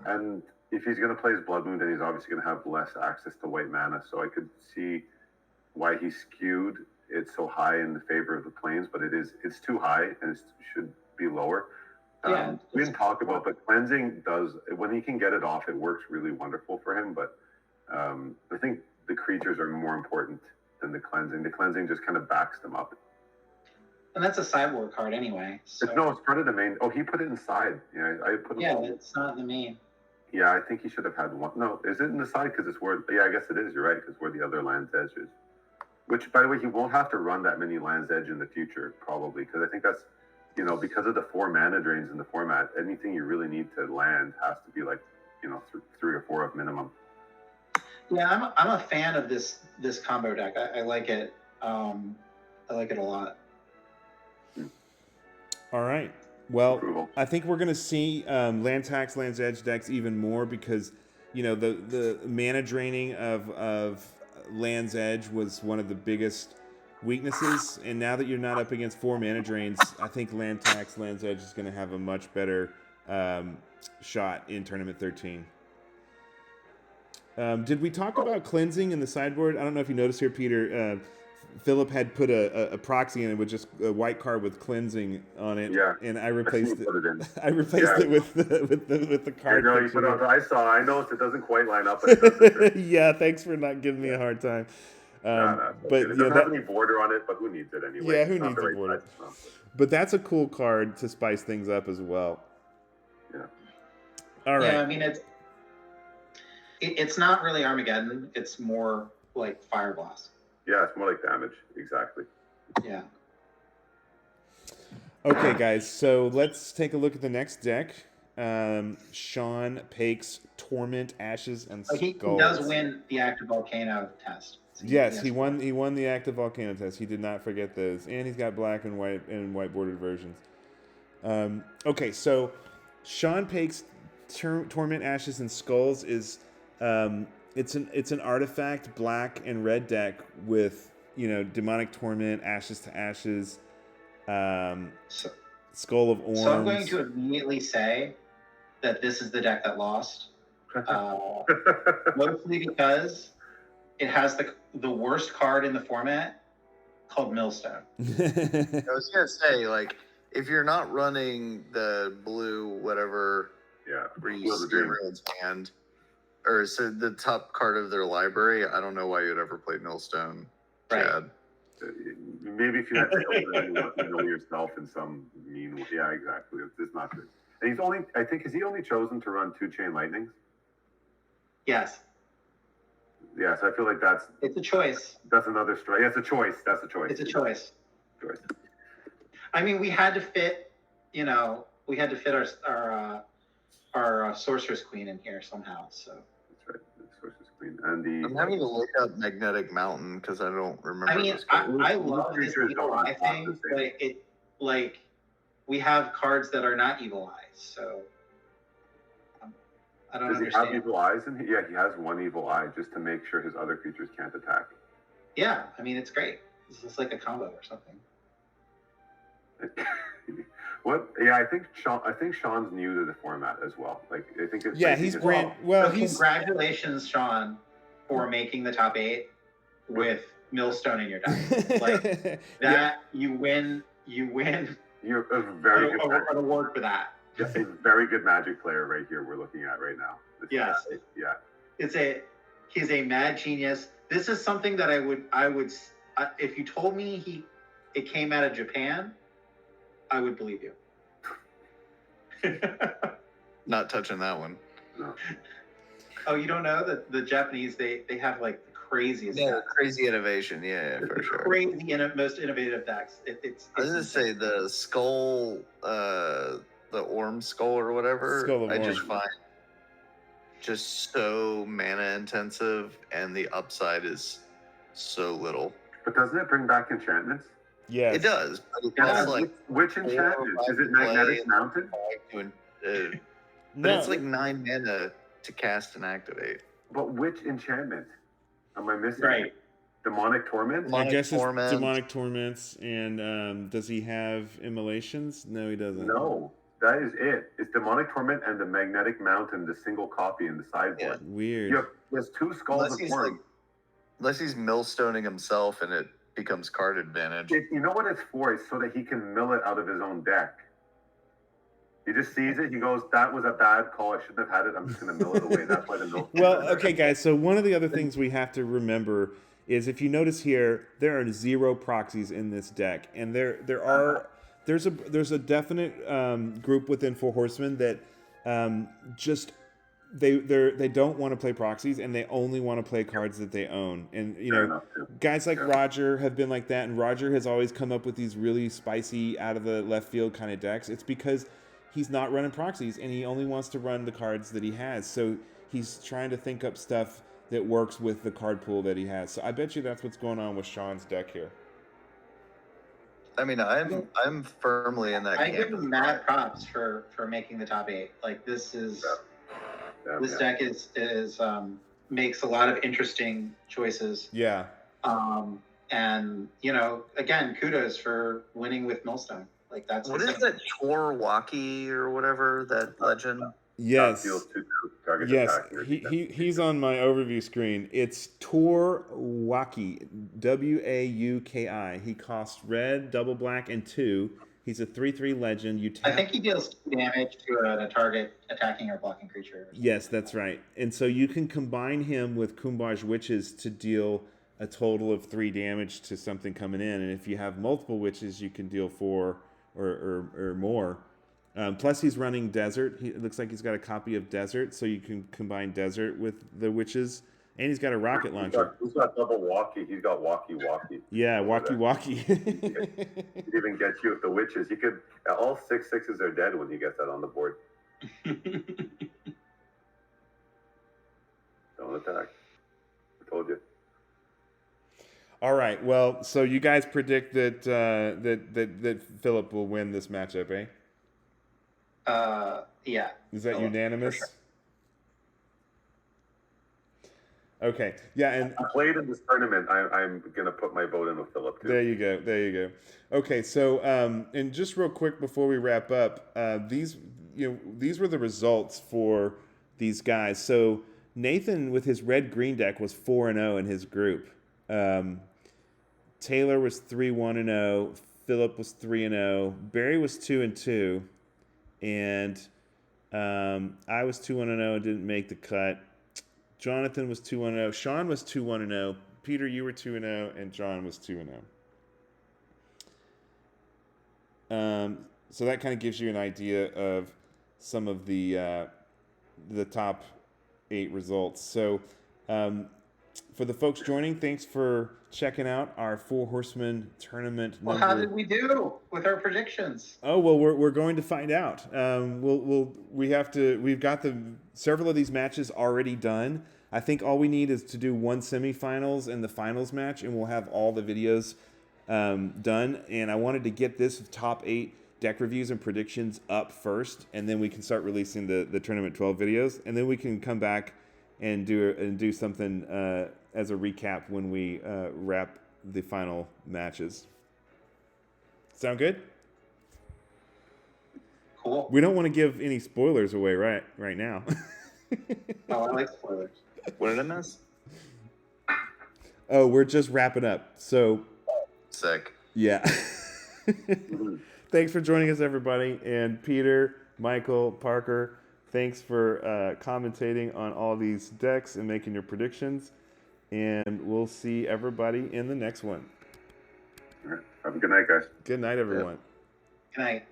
and if he's going to play his Blood Moon, then he's obviously going to have less access to white mana. So I could see why he skewed it so high in the favor of the plains, but it's too high and it should be lower. We didn't talk about, but Cleansing does, when he can get it off, it works really wonderful for him. But I think the creatures are more important than the Cleansing. The Cleansing just kind of backs them up. And that's a sideboard card anyway. So. It's part of the main. Oh, he put it inside. Yeah, I put it. Yeah, it's not in the main. Yeah, I think he should have had one. No, is it in the side? Because it's where. Yeah, I guess it is. You're right, because where the other Land's Edge is. Which, by the way, he won't have to run that many Land's Edge in the future, probably, because I think that's, because of the 4 mana drains in the format. Anything you really need to land has to be like, 3 or 4 of minimum. Yeah, I'm a fan of this combo deck. I like it. I like it a lot. All right. Well, I think we're going to see land tax, Land's Edge decks even more because, the mana draining of Land's Edge was one of the biggest weaknesses. And now that you're not up against 4 mana drains, I think land tax, Land's Edge is going to have a much better shot in Tournament 13. Did we talk about cleansing in the sideboard? I don't know if you noticed here, Peter. Philip had put a proxy in it with just a white card with cleansing on it, and I replaced it. I replaced it with the card. I know you put it on. I noticed it doesn't quite line up. But yeah, thanks for not giving me a hard time. But it doesn't have any border on it, but who needs it anyway? Yeah, who needs a border? But that's a cool card to spice things up as well. Yeah. All right. Yeah, I mean it's not really Armageddon. It's more like Fire Blast. Yeah, it's more like damage. Exactly. Yeah. Okay, guys. So let's take a look at the next deck. Sean Pake's Torment, Ashes, and Skulls. He does win the Active Volcano test. So yes, he won the Active Volcano test. He did not forget those, and he's got black and white bordered versions. Okay, so Sean Pake's Torment, Ashes, and Skulls is it's an artifact black and red deck with Demonic Torment, Ashes to Ashes, Skull of Orms. So I'm going to immediately say that this is the deck that lost, mostly because it has the worst card in the format called Millstone. I was gonna say, like, if you're not running the blue whatever, where you see everyone's hand, or so the top card of their library, I don't know why you'd ever play Millstone, Chad. Maybe if you had to know yourself in some mean way. Yeah, exactly. It's not good. And has he only chosen to run 2 Chain Lightnings? Yes. Yeah, so I feel like it's a choice. That's another strike. Yeah, it's a choice. That's a choice. It's a choice. I mean, we had to fit our Sorceress Queen in here somehow. So that's right, the Sorceress Queen and I'm having to look up Magnetic Mountain because I don't remember. I mean, I love this Evil Eye thing, but we have cards that are not Evil Eyes, so I don't understand. Does he have Evil Eyes in here? Yeah, he has 1 Evil Eye just to make sure his other creatures can't attack. Yeah, I mean, it's great. This is like a combo or something. What? Yeah, I think Sean's new to the format as well. Like, I think it's he's brand well. So congratulations, Sean, for making the top 8 with Millstone in your deck. Like that, you win. You're a very good an award for that. Just a very good Magic player right here. We're looking at right now. Yes. He's a mad genius. This is something that I would if you told me it came out of Japan, I would believe you. Not touching that one. No. Oh, you don't know that the Japanese they have like the craziest. Yeah, crazy innovation. Yeah, for sure. Crazy most innovative decks. It's I was gonna say the skull, the Orm skull or whatever. I just find just so mana intensive, and the upside is so little. But doesn't it bring back enchantments? Yes. It does. But it costs like which enchantment? Is it Magnetic Mountain? But it's like 9 mana to cast and activate. But which enchantment? Am I missing? Right. Demonic Torment? I guess it's Demonic Torments. And does he have Immolations? No, he doesn't. No, that is it. It's Demonic Torment and the Magnetic Mountain, the single copy in the sideboard. Yeah. Weird. There's 2 Skulls of Orm. Unless he's millstoning himself and it becomes card advantage. You know what it's for? It's so that he can mill it out of his own deck. He just sees it. He goes, "That was a bad call. I shouldn't have had it. I'm just going to mill it away." That's why the mill. Well, okay, guys. So one of the other things we have to remember is, if you notice here, there are 0 proxies in this deck, and there's a definite group within Four Horsemen that just they don't want to play proxies, and they only want to play cards that they own. And guys like Roger have been like that, and Roger has always come up with these really spicy, out of the left field kind of decks. It's because he's not running proxies, and he only wants to run the cards that he has. So he's trying to think up stuff that works with the card pool that he has. So I bet you that's what's going on with Sean's deck here. I mean, I'm firmly in that. I give him mad props for making the top 8. Like, this is this deck is makes a lot of interesting choices. Yeah. And again, kudos for winning with Millstone. Like, that's what is that Chorwaki or whatever, that legend? Yes. Yes. He's on my overview screen. It's Torwaki, Wauki. He costs red, double black, and 2. He's a 3/3 legend. I think he deals 2 damage to a target attacking or blocking creature. Yes, that's right. And so you can combine him with Kumbaj Witches to deal a total of 3 damage to something coming in. And if you have multiple witches, you can deal 4 or more. Plus, he's running Desert. It looks like he's got a copy of Desert, so you can combine Desert with the witches. And he's got a rocket launcher. He's got double walkie. He's got walkie. Yeah, walkie. He'd even get you with the witches. You could. All 6 6s are dead when you get that on the board. Don't attack. I told you. All right. Well, so you guys predict that that Philip will win this matchup, eh? Yeah. Is that Philip, unanimous? for sure. Okay. Yeah, and I played in this tournament. I'm gonna put my vote in with Philip too. There you go. Okay, so and just real quick before we wrap up, these were the results for these guys. So Nathan with his red-green deck was 4-0 in his group. Taylor was 3-1-0. Philip was 3-0. Barry was 2-2, and I was 2-1-0 and didn't make the cut. Jonathan was 2-1-0. Sean was 2-1-0. Peter, you were 2-0, and John was 2-0. So that kind of gives you an idea of some of the top 8 results. So for the folks joining, thanks for checking out our Four Horsemen tournament. Well, how did we do with our predictions? Oh well, we're going to find out. We've got several of these matches already done. I think all we need is to do 1 semifinals and the finals match, and we'll have all the videos done. And I wanted to get this top 8 deck reviews and predictions up first, and then we can start releasing the tournament 12 videos, and then we can come back and do something as a recap when we wrap the final matches. Sound good? Cool. We don't want to give any spoilers away right now. Oh, I like spoilers. What did I miss? Oh, we're just wrapping up. So, Sick. yeah. Thanks for joining us, everybody. And Peter, Michael, Parker, thanks for commentating on all these decks and making your predictions. And we'll see everybody in the next one. All right. Have a good night, guys. Good night, everyone. Good night.